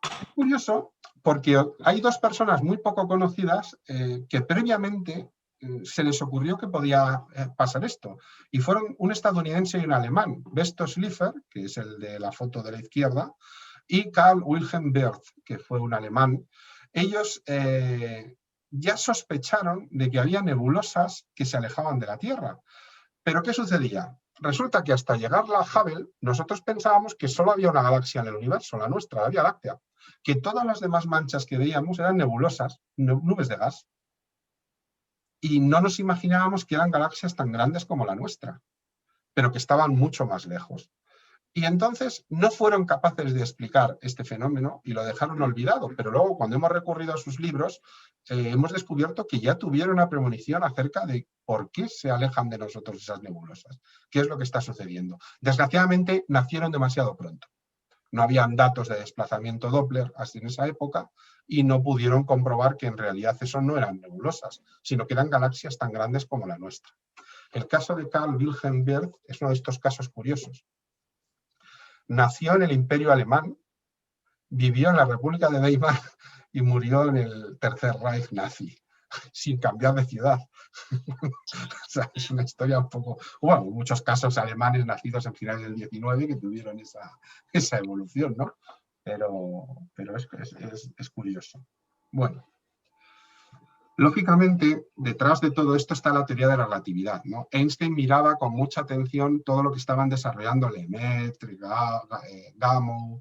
Es curioso porque hay 2 personas muy poco conocidas que previamente se les ocurrió que podía pasar esto, y fueron un estadounidense y un alemán, Besto Schlifer, que es el de la foto de la izquierda, y Carl Wilhelm Wirth, que fue un alemán. Ellos ya sospecharon de que había nebulosas que se alejaban de la Tierra. ¿Pero qué sucedía? Resulta que hasta llegar a Hubble, nosotros pensábamos que solo había una galaxia en el universo, la nuestra, la Vía Láctea, que todas las demás manchas que veíamos eran nebulosas, nubes de gas. Y no nos imaginábamos que eran galaxias tan grandes como la nuestra, pero que estaban mucho más lejos. Y entonces no fueron capaces de explicar este fenómeno y lo dejaron olvidado, pero luego cuando hemos recurrido a sus libros hemos descubierto que ya tuvieron una premonición acerca de por qué se alejan de nosotros esas nebulosas, qué es lo que está sucediendo. Desgraciadamente nacieron demasiado pronto. No habían datos de desplazamiento Doppler hasta en esa época y no pudieron comprobar que en realidad eso no eran nebulosas, sino que eran galaxias tan grandes como la nuestra. El caso de Carl Wilhelm Wirth es uno de estos casos curiosos. Nació en el Imperio Alemán, vivió en la República de Weimar y murió en el Tercer Reich nazi, sin cambiar de ciudad. O sea, es una historia un poco... Bueno, muchos casos alemanes nacidos en finales del 19 que tuvieron esa evolución, ¿no? Pero es curioso. Bueno. Lógicamente, detrás de todo esto está la teoría de la relatividad, ¿no? Einstein miraba con mucha atención todo lo que estaban desarrollando Lemaitre, Gamow,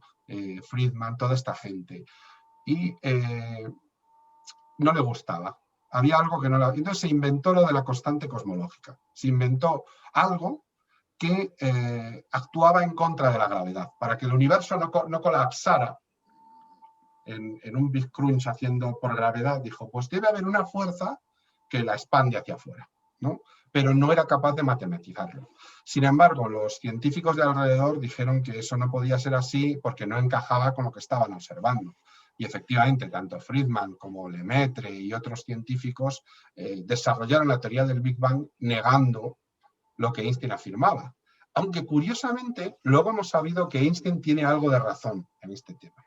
Friedman, toda esta gente. Y no le gustaba. Había algo que no le... Entonces se inventó lo de la constante cosmológica. Se inventó algo que actuaba en contra de la gravedad, para que el universo no colapsara. En un Big Crunch haciendo por gravedad, dijo, pues debe haber una fuerza que la expande hacia afuera, ¿no? Pero no era capaz de matematizarlo. Sin embargo, los científicos de alrededor dijeron que eso no podía ser así porque no encajaba con lo que estaban observando. Y efectivamente, tanto Friedman como Lemaitre y otros científicos desarrollaron la teoría del Big Bang negando lo que Einstein afirmaba. Aunque curiosamente, luego hemos sabido que Einstein tiene algo de razón en este tema.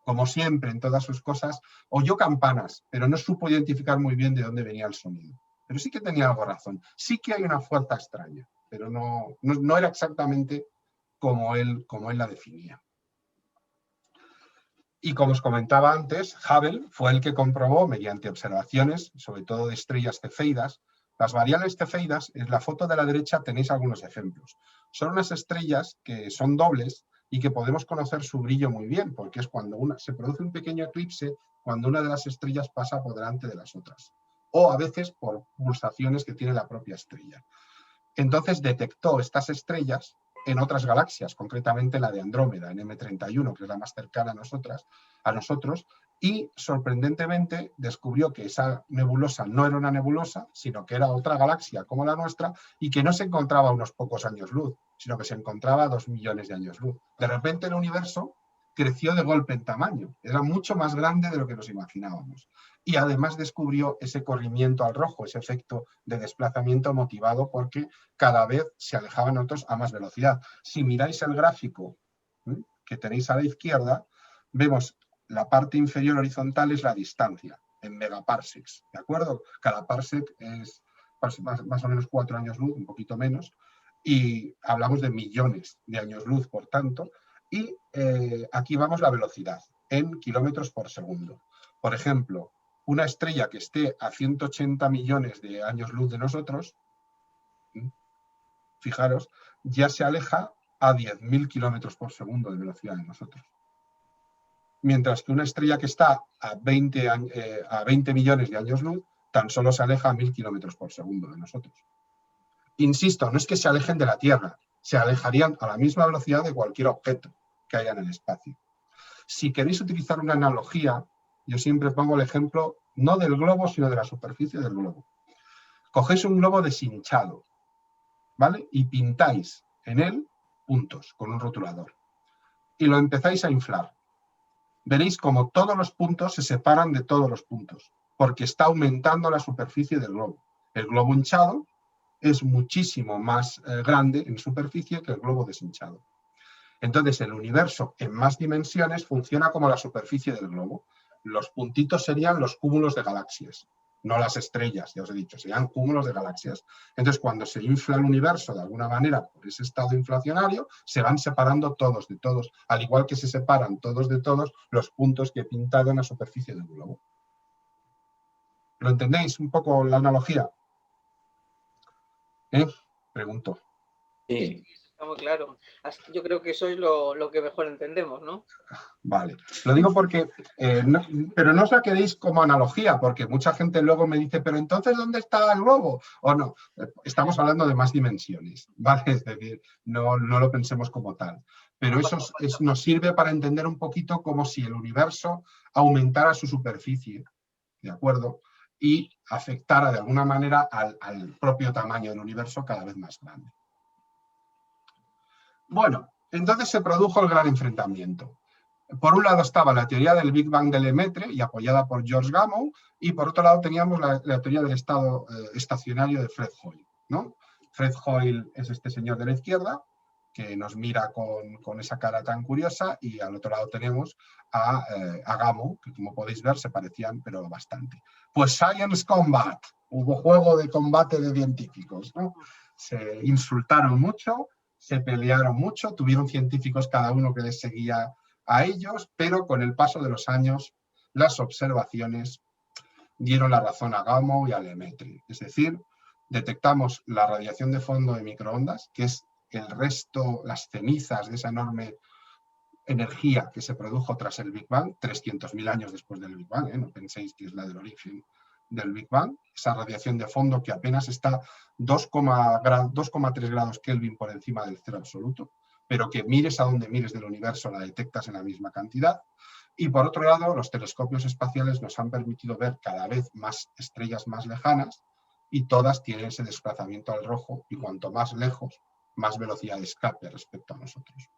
Como siempre, en todas sus cosas, oyó campanas, pero no supo identificar muy bien de dónde venía el sonido. Pero sí que tenía algo razón. Sí que hay una fuerza extraña, pero no era exactamente como él la definía. Y como os comentaba antes, Hubble fue el que comprobó, mediante observaciones, sobre todo de estrellas cefeidas, las variables cefeidas. En la foto de la derecha tenéis algunos ejemplos. Son unas estrellas que son dobles, y que podemos conocer su brillo muy bien, porque es cuando se produce un pequeño eclipse cuando una de las estrellas pasa por delante de las otras, o a veces por pulsaciones que tiene la propia estrella. Entonces detectó estas estrellas en otras galaxias, concretamente la de Andrómeda, en M31, que es la más cercana a nosotros, y sorprendentemente descubrió que esa nebulosa no era una nebulosa, sino que era otra galaxia como la nuestra y que no se encontraba a unos pocos años luz, sino que se encontraba a 2 millones de años luz. De repente el universo creció de golpe en tamaño, era mucho más grande de lo que nos imaginábamos. Y además descubrió ese corrimiento al rojo, ese efecto de desplazamiento motivado porque cada vez se alejaban otros a más velocidad. Si miráis el gráfico que tenéis a la izquierda, vemos la parte inferior horizontal es la distancia, en megaparsecs, ¿de acuerdo? Cada parsec es más o menos 4 años luz, un poquito menos, y hablamos de millones de años luz, por tanto, y aquí vamos la velocidad, en kilómetros por segundo. Por ejemplo, una estrella que esté a 180 millones de años luz de nosotros, fijaros, ya se aleja a 10.000 kilómetros por segundo de velocidad de nosotros. Mientras que una estrella que está a 20 millones de años luz, tan solo se aleja a 1.000 kilómetros por segundo de nosotros. Insisto, no es que se alejen de la Tierra, se alejarían a la misma velocidad de cualquier objeto que haya en el espacio. Si queréis utilizar una analogía, yo siempre pongo el ejemplo no del globo, sino de la superficie del globo. Cogéis un globo deshinchado, ¿vale? Y pintáis en él puntos con un rotulador. Y lo empezáis a inflar. Veréis como todos los puntos se separan de todos los puntos, porque está aumentando la superficie del globo. El globo hinchado es muchísimo más grande en superficie que el globo deshinchado. Entonces, el universo en más dimensiones funciona como la superficie del globo. Los puntitos serían los cúmulos de galaxias, no las estrellas, ya os he dicho, serían cúmulos de galaxias. Entonces, cuando se infla el universo de alguna manera por ese estado inflacionario, se van separando todos de todos, al igual que se separan todos de todos los puntos que he pintado en la superficie del globo. ¿Lo entendéis un poco la analogía? Pregunto. Sí. Está muy claro. Yo creo que eso es lo que mejor entendemos, ¿no? Vale. Lo digo porque, pero no os la quedéis como analogía, porque mucha gente luego me dice, pero entonces, ¿dónde está el globo? O no, estamos hablando de más dimensiones, ¿vale? Es decir, no lo pensemos como tal. Pero eso nos sirve para entender un poquito como si el universo aumentara su superficie, ¿de acuerdo? Y afectara de alguna manera al propio tamaño del universo cada vez más grande. Bueno, entonces se produjo el gran enfrentamiento. Por un lado estaba la teoría del Big Bang de Lemaitre y apoyada por George Gamow, y por otro lado teníamos la teoría del estado estacionario de Fred Hoyle, ¿no? Fred Hoyle es este señor de la izquierda que nos mira con esa cara tan curiosa, y al otro lado tenemos a Gamow, que como podéis ver se parecían pero bastante. Pues Science Combat, hubo juego de combate de científicos, ¿no? Se insultaron mucho, se pelearon mucho, tuvieron científicos cada uno que les seguía a ellos, pero con el paso de los años las observaciones dieron la razón a Gamow y a Lemaitre. Es decir, detectamos la radiación de fondo de microondas, que es el resto, las cenizas de esa enorme energía que se produjo tras el Big Bang, 300.000 años después del Big Bang, no penséis que es la del origen del Big Bang, esa radiación de fondo que apenas está 2,3 grados Kelvin por encima del cero absoluto, pero que mires a donde mires del universo la detectas en la misma cantidad. Y por otro lado, los telescopios espaciales nos han permitido ver cada vez más estrellas más lejanas, y todas tienen ese desplazamiento al rojo, y cuanto más lejos, más velocidad de escape respecto a nosotros.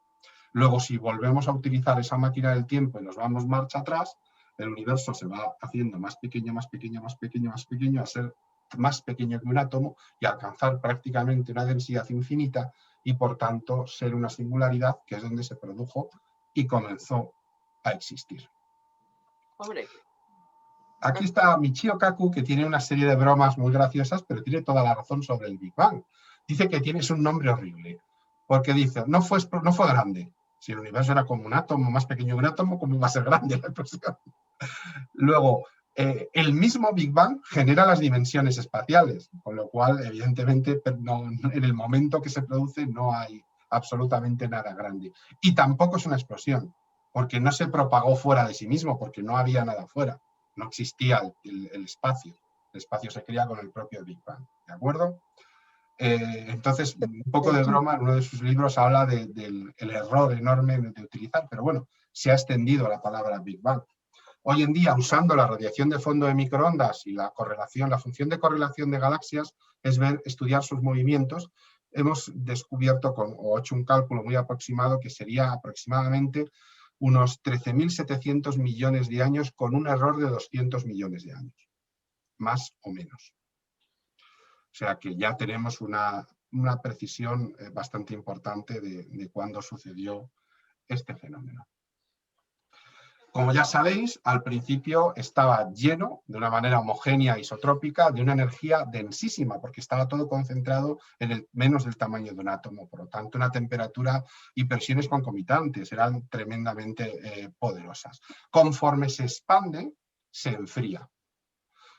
Luego, si volvemos a utilizar esa máquina del tiempo y nos vamos marcha atrás, el universo se va haciendo más pequeño, más pequeño, más pequeño, más pequeño, a ser más pequeño que un átomo y alcanzar prácticamente una densidad infinita, y por tanto ser una singularidad, que es donde se produjo y comenzó a existir. Hombre. Aquí está Michio Kaku, que tiene una serie de bromas muy graciosas, pero tiene toda la razón sobre el Big Bang. Dice que tienes un nombre horrible, porque dice, no fue grande. Si el universo era como un átomo, más pequeño que un átomo, ¿cómo va a ser grande la explosión? Luego, el mismo Big Bang genera las dimensiones espaciales, con lo cual, evidentemente, en el momento que se produce no hay absolutamente nada grande. Y tampoco es una explosión, porque no se propagó fuera de sí mismo, porque no había nada fuera. No existía el espacio. El espacio se crea con el propio Big Bang, ¿de acuerdo? Entonces, un poco de broma, en uno de sus libros habla del error enorme de utilizar, pero bueno, se ha extendido la palabra Big Bang. Hoy en día, usando la radiación de fondo de microondas y la función de correlación de galaxias es estudiar sus movimientos, hemos descubierto o hecho un cálculo muy aproximado que sería aproximadamente unos 13.700 millones de años con un error de 200 millones de años, más o menos. O sea que ya tenemos una precisión bastante importante de cuándo sucedió este fenómeno. Como ya sabéis, al principio estaba lleno de una manera homogénea, isotrópica, de una energía densísima, porque estaba todo concentrado en menos del tamaño de un átomo. Por lo tanto, una temperatura y presiones concomitantes eran tremendamente poderosas. Conforme se expande, se enfría.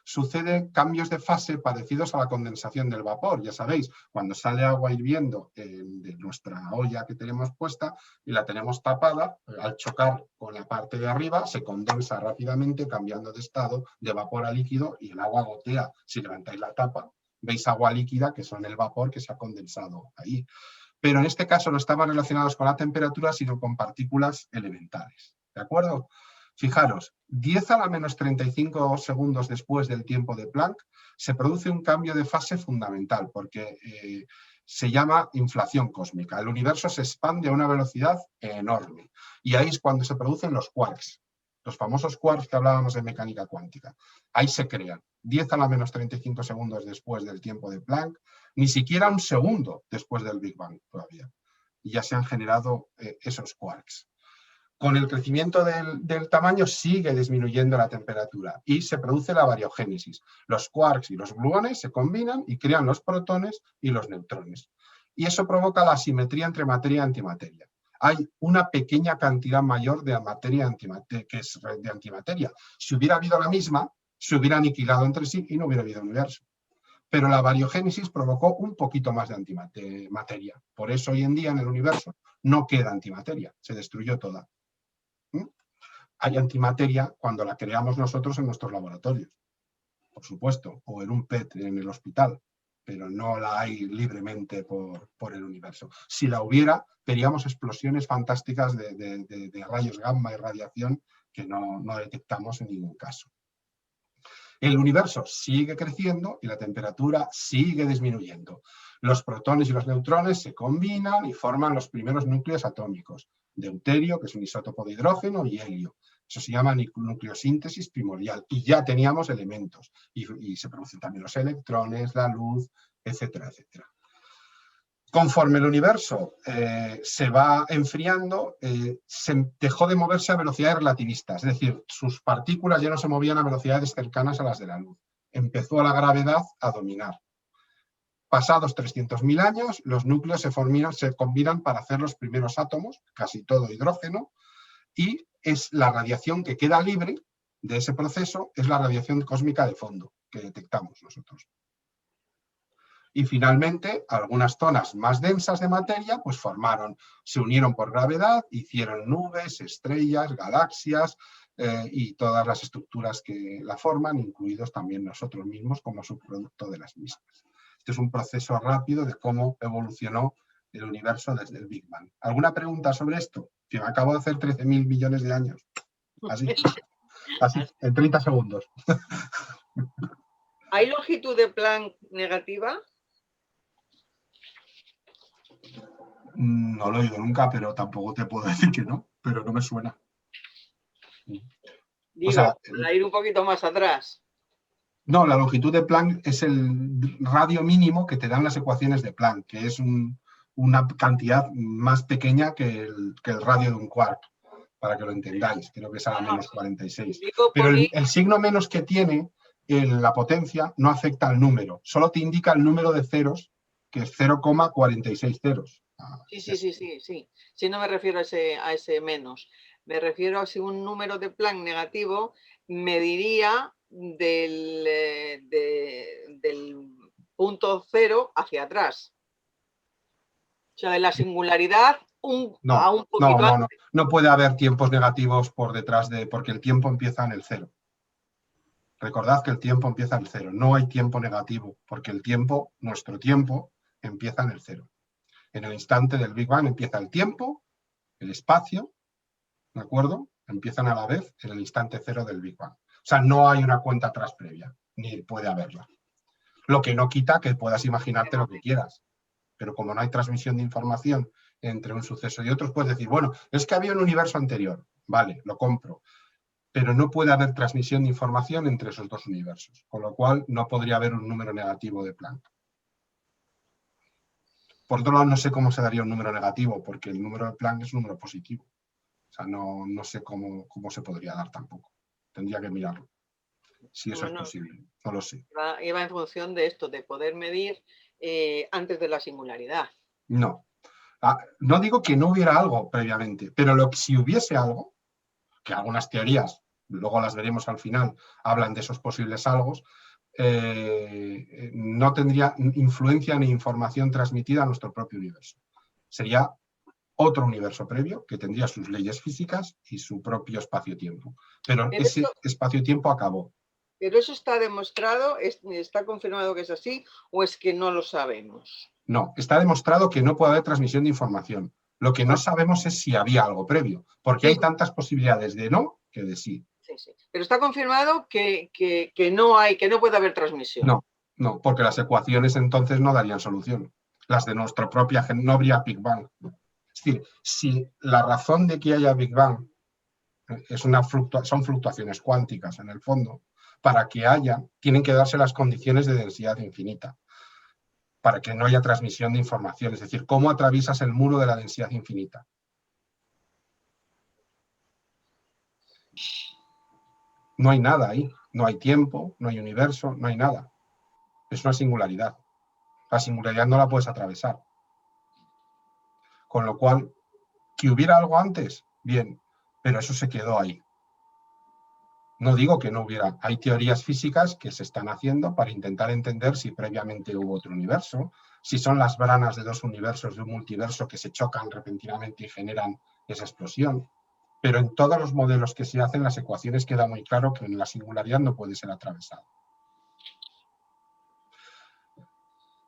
Suceden cambios de fase parecidos a la condensación del vapor. Ya sabéis, cuando sale agua hirviendo de nuestra olla que tenemos puesta y la tenemos tapada, al chocar con la parte de arriba se condensa rápidamente cambiando de estado de vapor a líquido y el agua gotea. Si levantáis la tapa, veis agua líquida que son el vapor que se ha condensado ahí. Pero en este caso no estaban relacionados con la temperatura, sino con partículas elementales. ¿De acuerdo? Fijaros, 10 a la menos 35 segundos después del tiempo de Planck se produce un cambio de fase fundamental porque se llama inflación cósmica. El universo se expande a una velocidad enorme y ahí es cuando se producen los quarks, los famosos quarks que hablábamos de mecánica cuántica. Ahí se crean, 10 a la menos 35 segundos después del tiempo de Planck, ni siquiera un segundo después del Big Bang todavía. Y ya se han generado esos quarks. Con el crecimiento del tamaño sigue disminuyendo la temperatura y se produce la variogénesis. Los quarks y los gluones se combinan y crean los protones y los neutrones. Y eso provoca la asimetría entre materia y antimateria. Hay una pequeña cantidad mayor de materia que es de antimateria. Si hubiera habido la misma, se hubiera aniquilado entre sí y no hubiera habido universo. Pero la variogénesis provocó un poquito más de antimateria. Por eso hoy en día en el universo no queda antimateria, se destruyó toda. Hay antimateria cuando la creamos nosotros en nuestros laboratorios, por supuesto, o en un PET en el hospital, pero no la hay libremente por el universo. Si la hubiera, veríamos explosiones fantásticas de rayos gamma y radiación que no detectamos en ningún caso. El universo sigue creciendo y la temperatura sigue disminuyendo. Los protones y los neutrones se combinan y forman los primeros núcleos atómicos. Deuterio, que es un isótopo de hidrógeno, y helio. Eso se llama nucleosíntesis primordial. Y ya teníamos elementos. Y se producen también los electrones, la luz, etcétera, etcétera. Conforme el universo se va enfriando, se dejó de moverse a velocidades relativistas. Es decir, sus partículas ya no se movían a velocidades cercanas a las de la luz. Empezó la gravedad a dominar. Pasados 300.000 años, los núcleos se combinan para hacer los primeros átomos, casi todo hidrógeno, y es la radiación que queda libre de ese proceso, es la radiación cósmica de fondo que detectamos nosotros. Y finalmente, algunas zonas más densas de materia pues se unieron por gravedad, hicieron nubes, estrellas, galaxias y todas las estructuras que la forman, incluidos también nosotros mismos como subproducto de las mismas. Este es un proceso rápido de cómo evolucionó el universo desde el Big Bang. ¿Alguna pregunta sobre esto? Que me acabo de hacer 13.000 millones de años. Así, en 30 segundos. ¿Hay longitud de Planck negativa? No lo he oído nunca, pero tampoco te puedo decir que no, pero no me suena. Digo, para ir un poquito más atrás. No, la longitud de Planck es el radio mínimo que te dan las ecuaciones de Planck, que es una cantidad más pequeña que el radio de un quark, para que lo entendáis. Creo que es a la menos 46. Pero el signo menos que tiene en la potencia no afecta al número, solo te indica el número de ceros, que es 0,46 ceros. Sí. Sí, no me refiero a ese menos. Me refiero a si un número de Planck negativo mediría del punto cero hacia atrás. O sea, de la singularidad a un poquito antes. No puede haber tiempos negativos por detrás porque el tiempo empieza en el cero. Recordad que el tiempo empieza en el cero. No hay tiempo negativo, porque el tiempo, nuestro tiempo, empieza en el cero. En el instante del Big Bang empieza el tiempo, el espacio, ¿de acuerdo? Empiezan a la vez en el instante cero del Big Bang. O sea, no hay una cuenta atrás previa, ni puede haberla. Lo que no quita que puedas imaginarte lo que quieras. Pero como no hay transmisión de información entre un suceso y otro, puedes decir, bueno, es que había un universo anterior. Vale, lo compro. Pero no puede haber transmisión de información entre esos dos universos. Con lo cual, no podría haber un número negativo de Planck. Por otro lado, no sé cómo se daría un número negativo, porque el número de Planck es un número positivo. O sea, no sé cómo se podría dar tampoco. Tendría que mirarlo. Si eso es posible. No lo sé. Iba en función de esto, de poder medir antes de la singularidad. No. No digo que no hubiera algo previamente, pero si hubiese algo, que algunas teorías, luego las veremos al final, hablan de esos posibles algos, no tendría influencia ni información transmitida a nuestro propio universo. Sería otro universo previo que tendría sus leyes físicas y su propio espacio-tiempo. Pero ese espacio-tiempo acabó. ¿Pero eso está demostrado? ¿Está confirmado que es así o es que no lo sabemos? No, está demostrado que no puede haber transmisión de información. Lo que no sabemos es si había algo previo, porque hay tantas posibilidades de no que de sí. Sí. Pero está confirmado que no puede haber transmisión. No, porque las ecuaciones entonces no darían solución. Las de nuestra propia no habría Big Bang. Es decir, si la razón de que haya Big Bang son fluctuaciones cuánticas en el fondo, para que haya, tienen que darse las condiciones de densidad infinita, para que no haya transmisión de información. Es decir, ¿cómo atraviesas el muro de la densidad infinita? No hay nada ahí, no hay tiempo, no hay universo, no hay nada. Es una singularidad. La singularidad no la puedes atravesar. Con lo cual, que hubiera algo antes, bien, pero eso se quedó ahí. No digo que no hubiera. Hay teorías físicas que se están haciendo para intentar entender si previamente hubo otro universo, si son las branas de dos universos de un multiverso que se chocan repentinamente y generan esa explosión. Pero en todos los modelos que se hacen, las ecuaciones queda muy claro que en la singularidad no puede ser atravesada.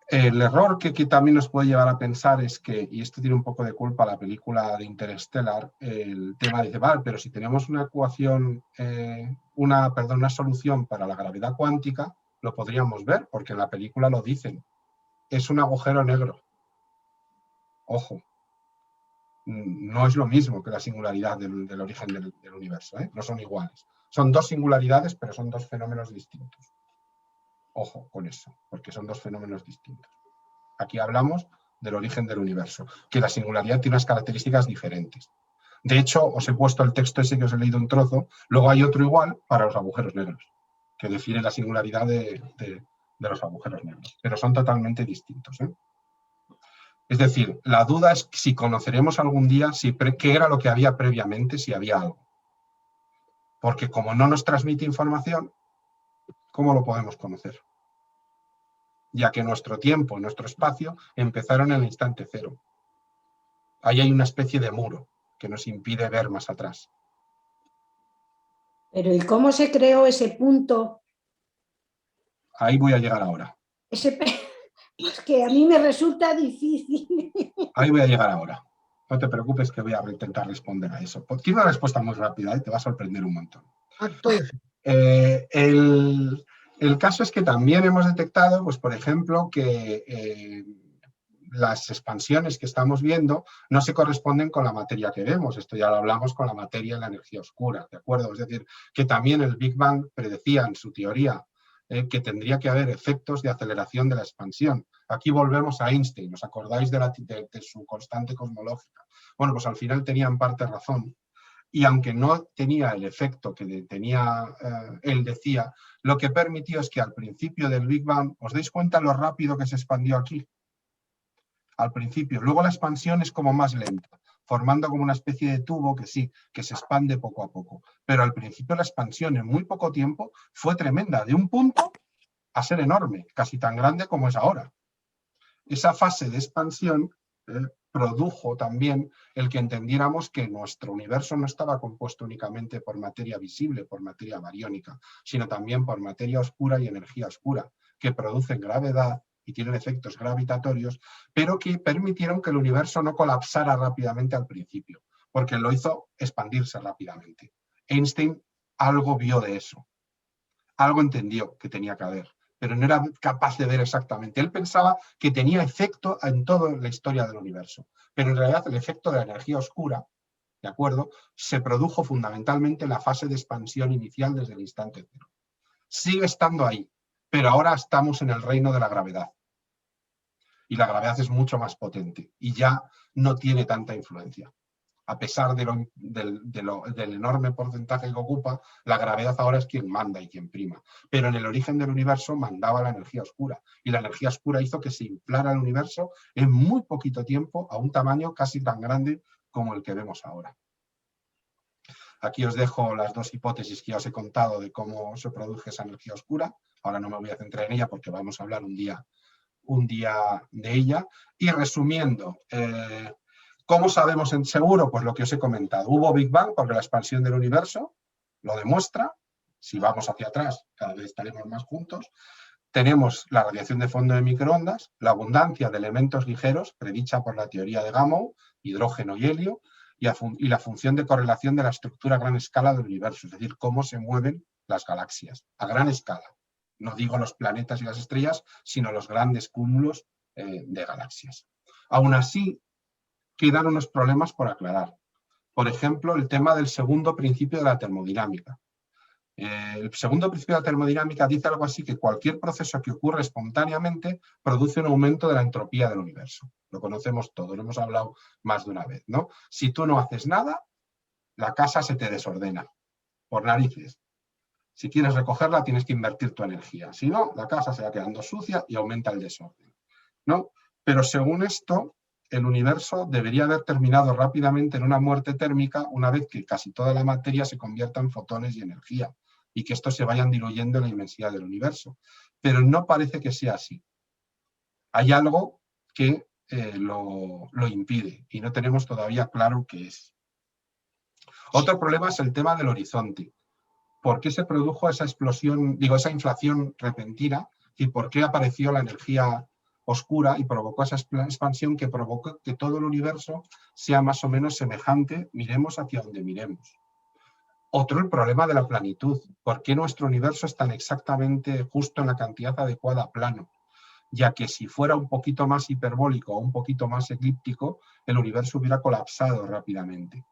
El error que también nos puede llevar a pensar es que, y esto tiene un poco de culpa la película de Interstellar, el tema dice, vale, pero si tenemos una ecuación, una solución para la gravedad cuántica, lo podríamos ver, porque en la película lo dicen. Es un agujero negro. Ojo. No es lo mismo que la singularidad del origen del universo, ¿eh? No son iguales. Son dos singularidades, pero son dos fenómenos distintos. Ojo con eso, porque son dos fenómenos distintos. Aquí hablamos del origen del universo, que la singularidad tiene unas características diferentes. De hecho, os he puesto el texto ese que os he leído un trozo, luego hay otro igual para los agujeros negros, que define la singularidad de los agujeros negros, pero son totalmente distintos, ¿eh? Es decir, la duda es si conoceremos algún día qué era lo que había previamente, si había algo. Porque como no nos transmite información, ¿cómo lo podemos conocer? Ya que nuestro tiempo, nuestro espacio, empezaron en el instante cero. Ahí hay una especie de muro que nos impide ver más atrás. Pero ¿y cómo se creó ese punto? Ahí voy a llegar ahora. Pues que a mí me resulta difícil. Ahí voy a llegar ahora. No te preocupes que voy a intentar responder a eso. Tiene una respuesta muy rápida y te va a sorprender un montón. El caso es que también hemos detectado, pues por ejemplo, que las expansiones que estamos viendo no se corresponden con la materia que vemos. Esto ya lo hablamos con la materia y la energía oscura, ¿de acuerdo? Es decir, que también el Big Bang predecía en su teoría que tendría que haber efectos de aceleración de la expansión. Aquí volvemos a Einstein, ¿os acordáis de su constante cosmológica? Bueno, pues al final tenía en parte razón. Y aunque no tenía el efecto que él decía, lo que permitió es que al principio del Big Bang, ¿os dais cuenta lo rápido que se expandió aquí? Al principio. Luego la expansión es como más lenta, formando como una especie de tubo que sí, que se expande poco a poco. Pero al principio la expansión en muy poco tiempo fue tremenda, de un punto a ser enorme, casi tan grande como es ahora. Esa fase de expansión produjo también el que entendiéramos que nuestro universo no estaba compuesto únicamente por materia visible, por materia bariónica, sino también por materia oscura y energía oscura, que producen gravedad y tienen efectos gravitatorios, pero que permitieron que el universo no colapsara rápidamente al principio, porque lo hizo expandirse rápidamente. Einstein algo vio de eso, algo entendió que tenía que haber, pero no era capaz de ver exactamente. Él pensaba que tenía efecto en toda la historia del universo, pero en realidad el efecto de la energía oscura, ¿de acuerdo?, se produjo fundamentalmente en la fase de expansión inicial desde el instante cero. Sigue estando ahí, pero ahora estamos en el reino de la gravedad. Y la gravedad es mucho más potente y ya no tiene tanta influencia. A pesar del enorme porcentaje que ocupa, la gravedad ahora es quien manda y quien prima. Pero en el origen del universo mandaba la energía oscura. Y la energía oscura hizo que se inflara el universo en muy poquito tiempo a un tamaño casi tan grande como el que vemos ahora. Aquí os dejo las dos hipótesis que ya os he contado de cómo se produce esa energía oscura. Ahora no me voy a centrar en ella porque vamos a hablar un día de ella. Y resumiendo, ¿cómo sabemos en seguro? Pues lo que os he comentado. Hubo Big Bang porque la expansión del universo lo demuestra. Si vamos hacia atrás, cada vez estaremos más juntos. Tenemos la radiación de fondo de microondas, la abundancia de elementos ligeros, predicha por la teoría de Gamow, hidrógeno y helio, y la función de correlación de la estructura a gran escala del universo, es decir, cómo se mueven las galaxias a gran escala. No digo los planetas y las estrellas, sino los grandes cúmulos de galaxias. Aún así, quedan unos problemas por aclarar. Por ejemplo, el tema del segundo principio de la termodinámica. El segundo principio de la termodinámica dice algo así, que cualquier proceso que ocurre espontáneamente produce un aumento de la entropía del universo. Lo conocemos todos, lo hemos hablado más de una vez, ¿no? Si tú no haces nada, la casa se te desordena, por narices. Si quieres recogerla, tienes que invertir tu energía. Si no, la casa se va quedando sucia y aumenta el desorden, ¿no? Pero según esto, el universo debería haber terminado rápidamente en una muerte térmica una vez que casi toda la materia se convierta en fotones y energía y que estos se vayan diluyendo en la inmensidad del universo. Pero no parece que sea así. Hay algo que lo impide y no tenemos todavía claro qué es. Otro problema es el tema del horizonte. ¿Por qué se produjo esa explosión, esa inflación repentina y por qué apareció la energía oscura y provocó esa expansión que provocó que todo el universo sea más o menos semejante, miremos hacia donde miremos? Otro, el problema de la planitud. ¿Por qué nuestro universo es tan exactamente justo en la cantidad adecuada plano? Ya que si fuera un poquito más hiperbólico o un poquito más elíptico, el universo hubiera colapsado rápidamente.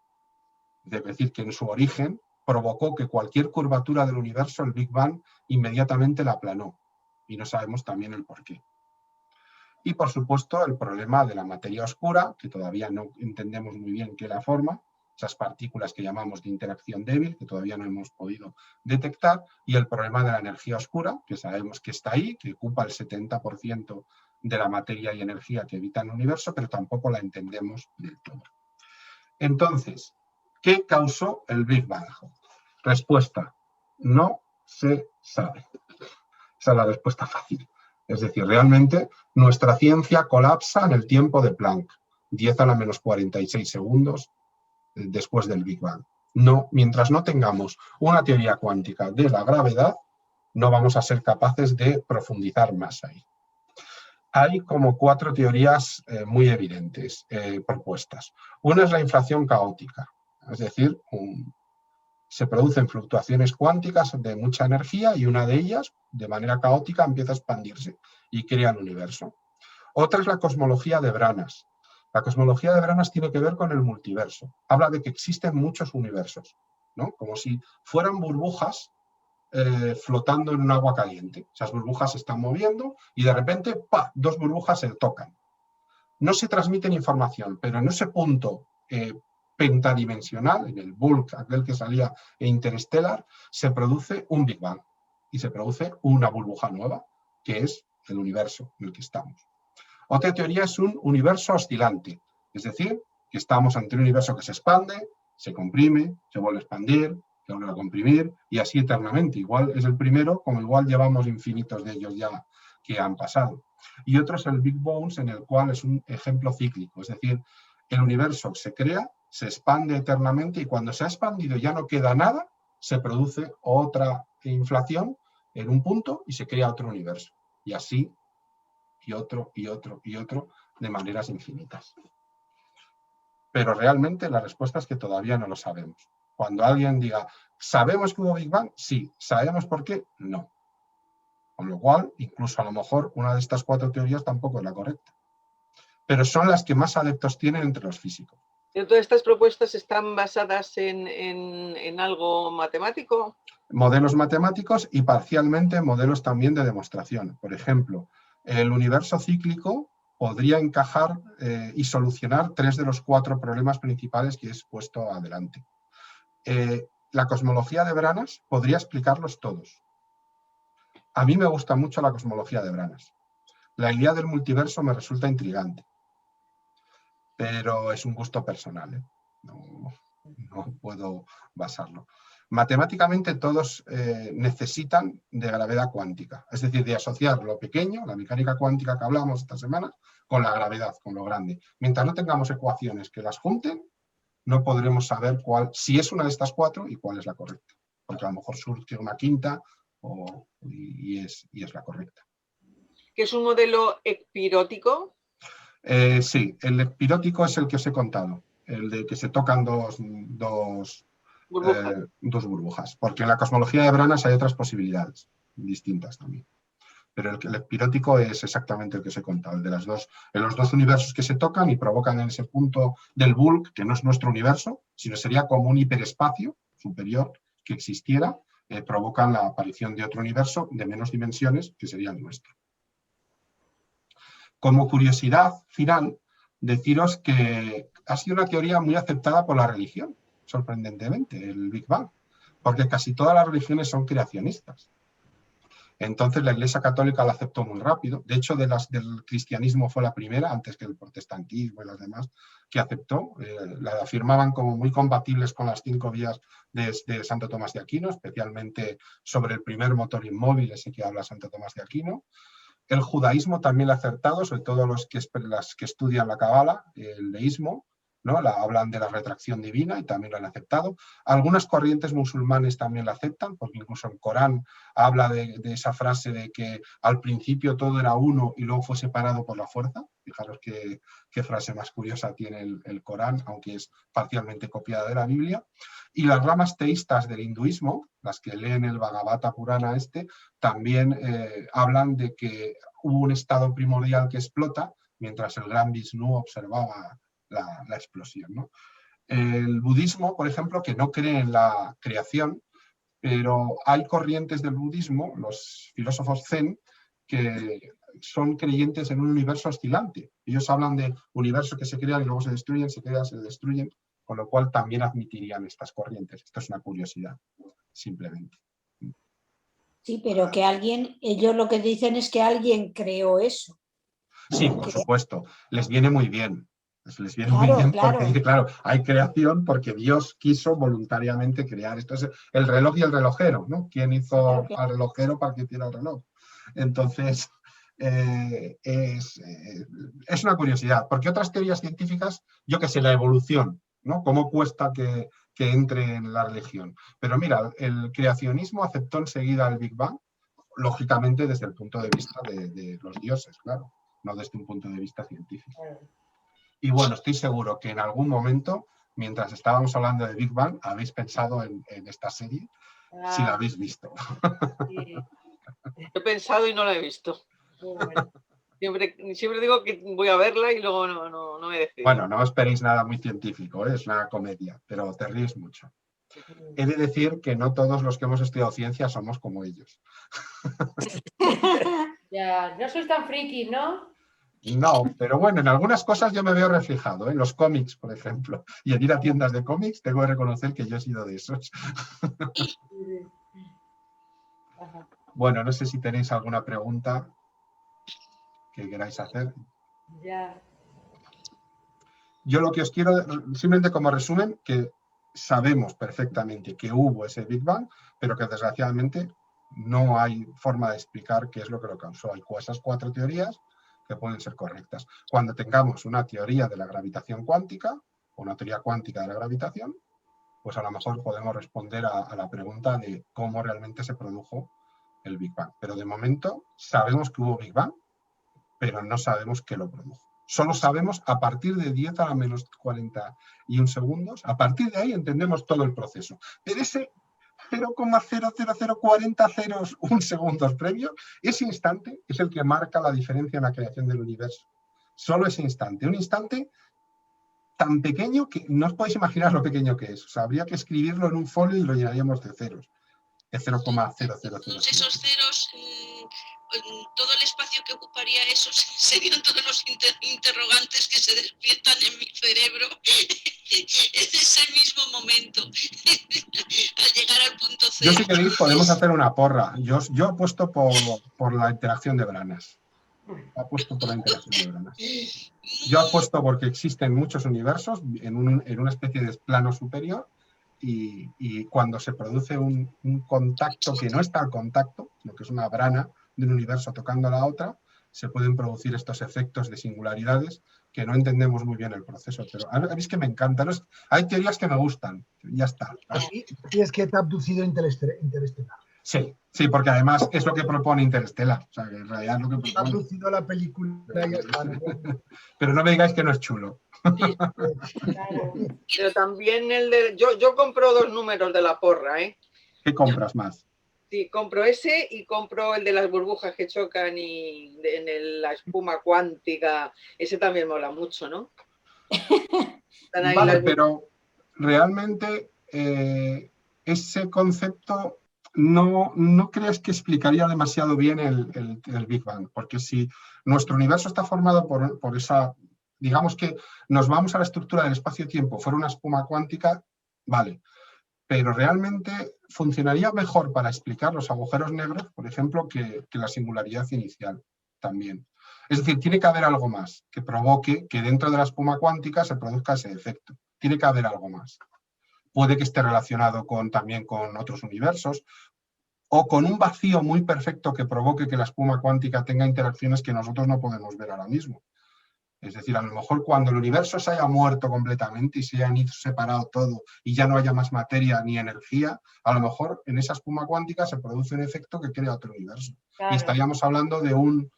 Es decir, que en su origen provocó que cualquier curvatura del universo, el Big Bang, inmediatamente la aplanó. Y no sabemos también el por qué. Y, por supuesto, el problema de la materia oscura, que todavía no entendemos muy bien qué la forma, esas partículas que llamamos de interacción débil, que todavía no hemos podido detectar, y el problema de la energía oscura, que sabemos que está ahí, que ocupa el 70% de la materia y energía que habita en el universo, pero tampoco la entendemos del todo. Entonces, ¿qué causó el Big Bang? Respuesta: no se sabe. Esa es la respuesta fácil. Es decir, realmente nuestra ciencia colapsa en el tiempo de Planck, 10 a la menos 46 segundos después del Big Bang. No, mientras no tengamos una teoría cuántica de la gravedad, no vamos a ser capaces de profundizar más ahí. Hay como 4 teorías muy evidentes propuestas. Una es la inflación caótica, es decir, se producen fluctuaciones cuánticas de mucha energía y una de ellas, de manera caótica, empieza a expandirse y crea el universo. Otra es la cosmología de Branas. La cosmología de Branas tiene que ver con el multiverso. Habla de que existen muchos universos, ¿no? Como si fueran burbujas flotando en un agua caliente. Esas burbujas se están moviendo y de repente, ¡pa!, 2 burbujas se tocan. No se transmiten información, pero en ese punto pentadimensional, en el bulk, aquel que salía en Interstellar, se produce un Big Bang y se produce una burbuja nueva, que es el universo en el que estamos. Otra teoría es un universo oscilante, es decir, que estamos ante un universo que se expande, se comprime, se vuelve a expandir, se vuelve a comprimir y así eternamente. Igual es el primero, como igual llevamos infinitos de ellos ya que han pasado. Y otro es el Big Bounce, en el cual es un ejemplo cíclico, es decir, el universo se crea, se expande eternamente y cuando se ha expandido ya no queda nada, se produce otra inflación en un punto y se crea otro universo. Y así y otro y otro y otro de maneras infinitas. Pero realmente la respuesta es que todavía no lo sabemos. Cuando alguien diga, ¿sabemos que hubo Big Bang? Sí. ¿Sabemos por qué? No. Con lo cual, incluso a lo mejor una de estas 4 teorías tampoco es la correcta. Pero son las que más adeptos tienen entre los físicos. ¿Todas estas propuestas están basadas en algo matemático? Modelos matemáticos y parcialmente modelos también de demostración. Por ejemplo, el universo cíclico podría encajar y solucionar 3 de los 4 problemas principales que he puesto adelante. La cosmología de Branas podría explicarlos todos. A mí me gusta mucho la cosmología de Branas. La idea del multiverso me resulta intrigante, pero es un gusto personal, ¿eh? No puedo basarlo. Matemáticamente todos necesitan de gravedad cuántica, es decir, de asociar lo pequeño, la mecánica cuántica que hablamos esta semana, con la gravedad, con lo grande. Mientras no tengamos ecuaciones que las junten, no podremos saber si es una de estas 4 y cuál es la correcta, porque a lo mejor surge una quinta y es la correcta. ¿Qué es un modelo epirótico? Sí, el epirótico es el que os he contado, el de que se tocan dos burbujas, porque en la cosmología de Branas hay otras posibilidades distintas también. Pero el epirótico es exactamente el que os he contado, el de los dos universos que se tocan y provocan en ese punto del bulk, que no es nuestro universo, sino sería como un hiperespacio superior que existiera, provocan la aparición de otro universo de menos dimensiones, que sería el nuestro. Como curiosidad final, deciros que ha sido una teoría muy aceptada por la religión, sorprendentemente, el Big Bang, porque casi todas las religiones son creacionistas. Entonces la Iglesia Católica la aceptó muy rápido. De hecho, del cristianismo fue la primera, antes que el protestantismo y las demás, que aceptó. La afirmaban como muy compatibles con las 5 vías de Santo Tomás de Aquino, especialmente sobre el primer motor inmóvil, ese que habla Santo Tomás de Aquino. El judaísmo también lo ha acertado, sobre todo las que estudian la Cábala, el deísmo, ¿no? Hablan de la retracción divina y también lo han aceptado. Algunas corrientes musulmanes también la aceptan, porque incluso el Corán habla de esa frase de que al principio todo era uno y luego fue separado por la fuerza. Fijaros qué frase más curiosa tiene el Corán, aunque es parcialmente copiada de la Biblia. Y las ramas teístas del hinduismo, las que leen el Bhagavata Purana también hablan de que hubo un estado primordial que explota, mientras el gran Vishnu observaba la explosión, ¿no? El budismo, por ejemplo, que no cree en la creación, pero hay corrientes del budismo, los filósofos zen, que son creyentes en un universo oscilante. Ellos hablan de universos que se crean y luego se destruyen, se crean, se destruyen, con lo cual también admitirían estas corrientes. Esto es una curiosidad, simplemente. Sí, pero que ellos lo que dicen es que alguien creó eso. Sí, por supuesto, les viene muy bien. Les viene Claro, muy bien claro. porque, claro, hay creación porque Dios quiso voluntariamente crear. Esto es el reloj y el relojero, ¿no? ¿Quién hizo al relojero para que hiciera el reloj? Entonces, es una curiosidad, porque otras teorías científicas, yo que sé, la evolución, ¿no? ¿Cómo cuesta que entre en la religión? Pero mira, el creacionismo aceptó enseguida el Big Bang, lógicamente desde el punto de vista de los dioses, claro, no desde un punto de vista científico. Y bueno, estoy seguro que en algún momento, mientras estábamos hablando de Big Bang, habéis pensado en esta serie, si la habéis visto. Sí. He pensado y no la he visto. Bueno. Siempre digo que voy a verla y luego no me decido. Bueno, no esperéis nada muy científico, ¿eh? Es una comedia, pero te ríes mucho. He de decir que no todos los que hemos estudiado ciencia somos como ellos. Ya, no sois tan frikis, ¿no? No, pero bueno, en algunas cosas yo me veo reflejado, en los cómics, por ejemplo, y en ir a tiendas de cómics tengo que reconocer que yo he sido de esos. Ajá. Bueno, no sé si tenéis alguna pregunta que queráis hacer. Ya. Yo lo que os quiero, simplemente como resumen, que sabemos perfectamente que hubo ese Big Bang, pero que desgraciadamente no hay forma de explicar qué es lo que lo causó. Hay esas 4 teorías que pueden ser correctas. Cuando tengamos una teoría de la gravitación cuántica, o una teoría cuántica de la gravitación, pues a lo mejor podemos responder a la pregunta de cómo realmente se produjo el Big Bang. Pero de momento sabemos que hubo Big Bang, pero no sabemos qué lo produjo. Solo sabemos a partir de 10 a la menos 41 segundos, a partir de ahí entendemos todo el proceso. Pero ese 0,00040 ceros un segundos previo, ese instante es el que marca la diferencia en la creación del universo. Solo ese instante. Un instante tan pequeño que no os podéis imaginar lo pequeño que es. O sea, habría que escribirlo en un folio y lo llenaríamos de ceros. De 0,0000. Todos esos ceros, todo el espacio que ocuparía eso serían todos los interrogantes que se despiertan en mi cerebro en ese mismo momento, al llegar al punto cero. Yo, si queréis, podemos hacer una porra. Yo apuesto por la interacción de branas. Apuesto por la interacción de branas. Yo apuesto porque existen muchos universos en una especie de plano superior y cuando se produce un contacto que no está al contacto, sino que es una brana de un universo tocando a la otra, se pueden producir estos efectos de singularidades que no entendemos muy bien el proceso. Pero a mí es que me encanta. ¿No? Hay teorías que me gustan. Ya está. Y es que te ha abducido Interestelar. Sí, sí, porque además es lo que propone Interestelar. O sea, que en realidad es lo que Te ha propone. abducido la película y ya está. Pero no me digáis que no es chulo. Claro. Pero también el de... Yo compro 2 números de la porra, ¿eh? ¿Qué compras más? Sí, compro ese y compro el de las burbujas que chocan y la espuma cuántica. Ese también mola mucho, ¿no? Están ahí Vale, las- pero realmente ese concepto no crees que explicaría demasiado bien el Big Bang, porque si nuestro universo está formado por esa, digamos que nos vamos a la estructura del espacio-tiempo, fuera una espuma cuántica, vale, pero realmente funcionaría mejor para explicar los agujeros negros, por ejemplo, que la singularidad inicial también. Es decir, tiene que haber algo más que provoque que dentro de la espuma cuántica se produzca ese efecto. Tiene que haber algo más. Puede que esté relacionado también con otros universos o con un vacío muy perfecto que provoque que la espuma cuántica tenga interacciones que nosotros no podemos ver ahora mismo. Es decir, a lo mejor cuando el universo se haya muerto completamente y se haya separado todo y ya no haya más materia ni energía, a lo mejor en esa espuma cuántica se produce un efecto que crea otro universo. Claro. Y estaríamos hablando de un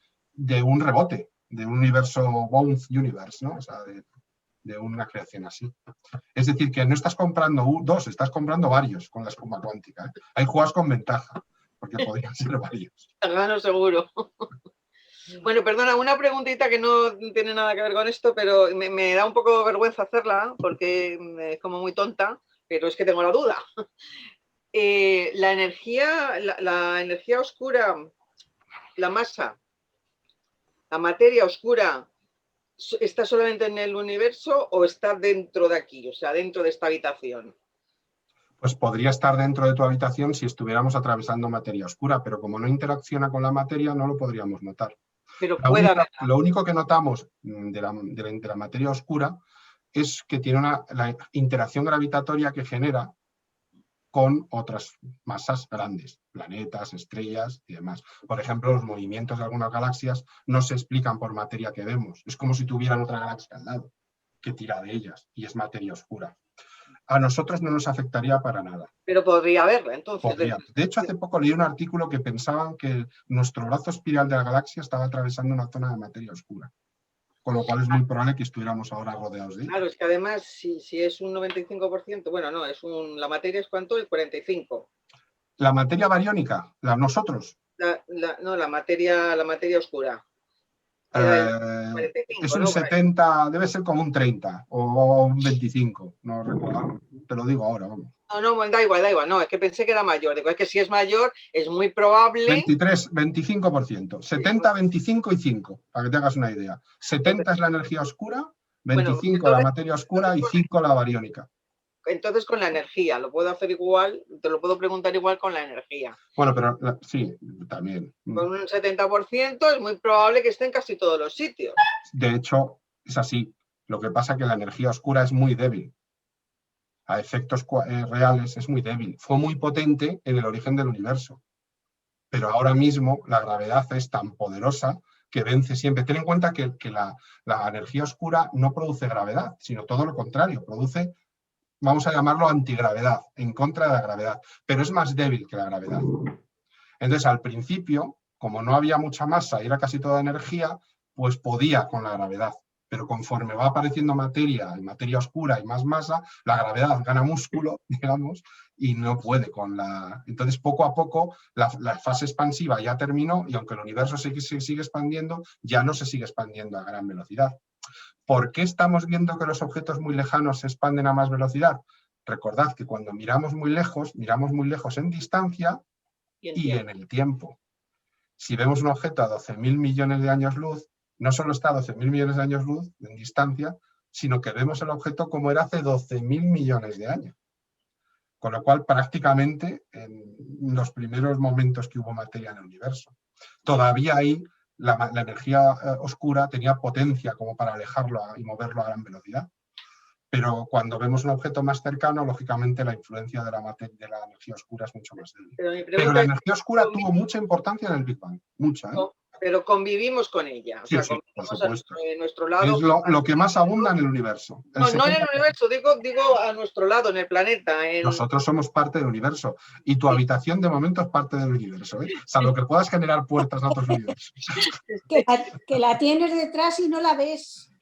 rebote, de un universo bound universe, ¿no? O sea, de una creación así. Es decir, que no estás comprando dos, estás comprando varios con la espuma cuántica, ¿eh? Ahí juegas con ventaja, porque podrían ser varios. Gano seguro. Bueno, perdona, una preguntita que no tiene nada que ver con esto, pero me da un poco vergüenza hacerla porque es como muy tonta, pero es que tengo la duda. La energía oscura, la masa, la materia oscura, ¿está solamente en el universo o está dentro de aquí, o sea, dentro de esta habitación? Pues podría estar dentro de tu habitación si estuviéramos atravesando materia oscura, pero como no interacciona con la materia, no lo podríamos notar. Pero puede haber. Lo único que notamos de la materia oscura es que tiene la interacción gravitatoria que genera con otras masas grandes, planetas, estrellas y demás. Por ejemplo, los movimientos de algunas galaxias no se explican por materia que vemos. Es como si tuvieran otra galaxia al lado que tira de ellas y es materia oscura. A nosotros no nos afectaría para nada. Pero podría haberla, entonces. Podría. De hecho, hace poco leí un artículo que pensaban que nuestro brazo espiral de la galaxia estaba atravesando una zona de materia oscura. Con lo cual es muy probable que estuviéramos ahora rodeados de ella. Claro, es que además, si es un 95%, bueno, no, la materia es ¿cuánto? El 45%. La materia bariónica, nosotros. No, la materia oscura. Es un 70, debe ser como un 30 o un 25, no recuerdo, te lo digo ahora, vamos. No, da igual, no, es que pensé que era mayor, digo, es que si es mayor es muy probable... 23, 25%, 70, 25 y 5, para que te hagas una idea. 70 es la energía oscura, 25 bueno, la materia oscura y 5 la bariónica. Entonces con la energía, lo puedo hacer igual, te lo puedo preguntar igual con la energía. Bueno, pero sí, también. Con un 70% es muy probable que esté en casi todos los sitios. De hecho, es así. Lo que pasa es que la energía oscura es muy débil. A efectos reales es muy débil. Fue muy potente en el origen del universo. Pero ahora mismo la gravedad es tan poderosa que vence siempre. Ten en cuenta que la energía oscura no produce gravedad, sino todo lo contrario, produce, vamos a llamarlo antigravedad, en contra de la gravedad, pero es más débil que la gravedad. Entonces, al principio, como no había mucha masa y era casi toda energía, pues podía con la gravedad. Pero conforme va apareciendo materia, y materia oscura y más masa, la gravedad gana músculo, digamos, y no puede con la... Entonces, poco a poco, la fase expansiva ya terminó y aunque el universo se sigue expandiendo, ya no se sigue expandiendo a gran velocidad. ¿Por qué estamos viendo que los objetos muy lejanos se expanden a más velocidad? Recordad que cuando miramos muy lejos en distancia y en el tiempo. Si vemos un objeto a 12.000 millones de años luz, no solo está a 12.000 millones de años luz en distancia, sino que vemos el objeto como era hace 12.000 millones de años. Con lo cual, prácticamente, en los primeros momentos que hubo materia en el universo, todavía ahí la energía oscura tenía potencia como para alejarlo y moverlo a gran velocidad. Pero cuando vemos un objeto más cercano, lógicamente la influencia de la energía oscura es mucho más débil. Pero la energía oscura tuvo mucha importancia en el Big Bang, mucha, ¿eh? No, pero convivimos con ella. O sea, Sí, por convivimos supuesto. a nuestro lado. Es lo que más abunda en el universo. No en el universo, digo a nuestro lado, en el planeta. Nosotros somos parte del universo y tu habitación de momento es parte del universo, ¿eh? Salvo que puedas generar puertas a otros universos. Que la tienes detrás y no la ves.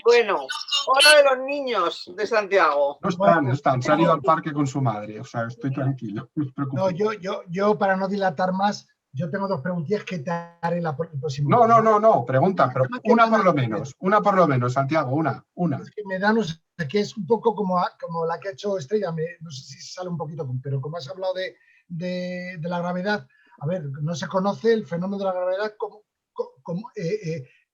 Bueno, hora de los niños de Santiago. No están, se han ido al parque con su madre, o sea, estoy tranquilo, no os preocupéis. No, yo para no dilatar más, yo tengo dos preguntillas que te haré el próximo. No, pregunta, pero una por lo menos, Santiago, una. Es que me da, no sé, que es un poco como la que ha hecho Estrella, no sé si sale un poquito, pero como has hablado de la gravedad, a ver, no se conoce el fenómeno de la gravedad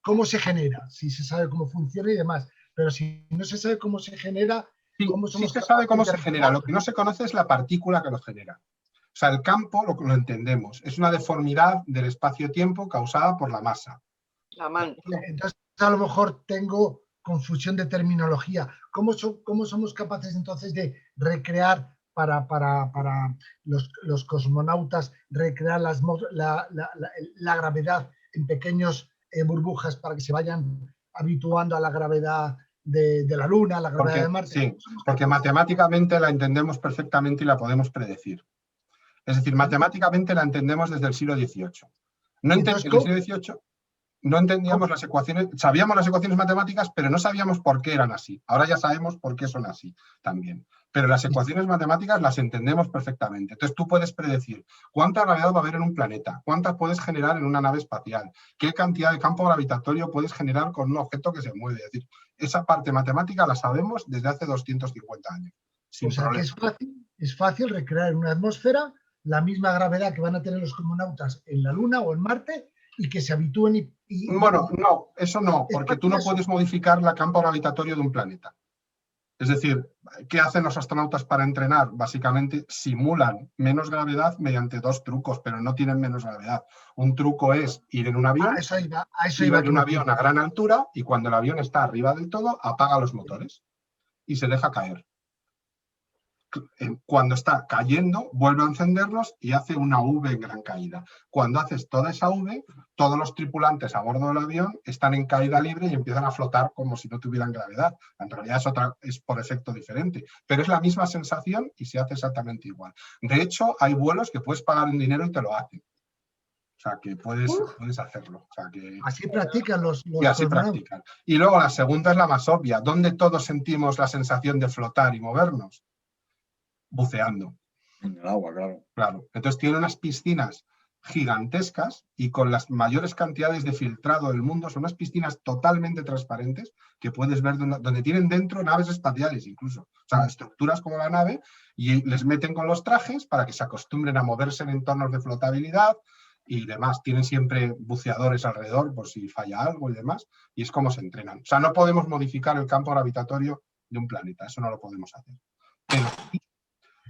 cómo se genera, si se sabe cómo funciona y demás, pero si no se sabe cómo se genera, sí se sabe cómo se genera, lo que no se conoce es la partícula que lo genera. O sea, el campo lo entendemos, es una deformidad del espacio-tiempo causada por la masa. La manta. Entonces, a lo mejor tengo confusión de terminología. ¿Cómo somos capaces entonces de recrear para los cosmonautas, recrear la gravedad en pequeños burbujas para que se vayan habituando a la gravedad de la Luna, a la gravedad de Marte? Sí, porque matemáticamente la entendemos perfectamente y la podemos predecir. Es decir, matemáticamente la entendemos desde el siglo XVIII. En el siglo XVIII no entendíamos las ecuaciones, sabíamos las ecuaciones matemáticas, pero no sabíamos por qué eran así. Ahora ya sabemos por qué son así también. Pero las ecuaciones matemáticas las entendemos perfectamente. Entonces tú puedes predecir cuánta gravedad va a haber en un planeta, cuántas puedes generar en una nave espacial, qué cantidad de campo gravitatorio puedes generar con un objeto que se mueve. Es decir, esa parte matemática la sabemos desde hace 250 años. O sea, que es fácil recrear en una atmósfera la misma gravedad que van a tener los cosmonautas en la Luna o en Marte y que se habitúen Bueno, no, eso no, porque tú no puedes modificar el campo gravitatorio de un planeta. Es decir, ¿qué hacen los astronautas para entrenar? Básicamente simulan menos gravedad mediante dos trucos, pero no tienen menos gravedad. Un truco es ir en un avión, ir en un avión a gran altura y cuando el avión está arriba del todo, apaga los motores y se deja caer. Cuando está cayendo, vuelve a encenderlos y hace una V en gran caída. Cuando haces toda esa V, todos los tripulantes a bordo del avión están en caída libre y empiezan a flotar como si no tuvieran gravedad. En realidad es por efecto diferente, pero es la misma sensación y se hace exactamente igual. De hecho, hay vuelos que puedes pagar en dinero y te lo hacen. O sea, que puedes hacerlo. O sea, que... Así practican los y así practican. Y luego la segunda es la más obvia. ¿Dónde todos sentimos la sensación de flotar y movernos? Buceando. En el agua, claro. Claro. Entonces tiene unas piscinas gigantescas y con las mayores cantidades de filtrado del mundo. Son unas piscinas totalmente transparentes que puedes ver donde tienen dentro naves espaciales incluso. O sea, estructuras como la nave y les meten con los trajes para que se acostumbren a moverse en entornos de flotabilidad y demás. Tienen siempre buceadores alrededor por si falla algo y demás. Y es como se entrenan. O sea, no podemos modificar el campo gravitatorio de un planeta. Eso no lo podemos hacer. Pero sí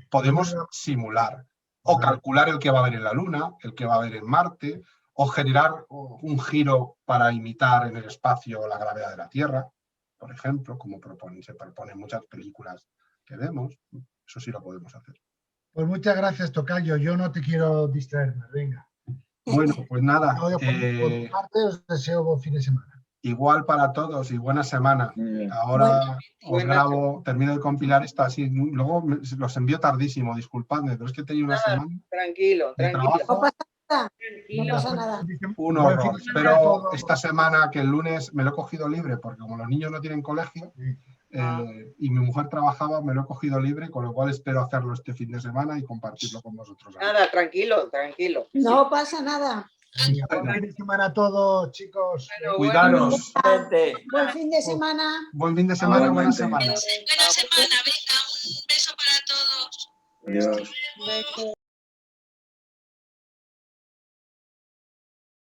podemos simular o calcular el que va a haber en la Luna, el que va a haber en Marte, o generar un giro para imitar en el espacio la gravedad de la Tierra, por ejemplo, como se proponen muchas películas que vemos. Eso sí lo podemos hacer. Pues muchas gracias, tocayo. Yo no te quiero distraer más. Venga. Bueno, pues nada. Por mi parte, os deseo buen fin de semana. Igual para todos y buena semana. Muy bien. Ahora os Buena grabo, termino de compilar esto así. Luego los envío tardísimo, disculpadme, pero es que he tenido una Nada. semana Tranquilo, de tranquilo. No trabajo, pasa nada, no Tranquilo. pasa nada. un Buen fin horror. de semana a Espero todos. esta semana, que el lunes me lo he cogido libre, porque como los niños no tienen colegio y mi mujer trabajaba, me lo he cogido libre, con lo cual espero hacerlo este fin de semana y compartirlo con vosotros. Nada, tranquilo, tranquilo. No pasa nada. Venga, buen fin de semana a todos, chicos. Bueno, Cuidaros. Vente. Buen fin de semana. Buen fin de semana, buena Igualmente. semana. Buena semana, venga, un beso para todos. Adiós. Besos.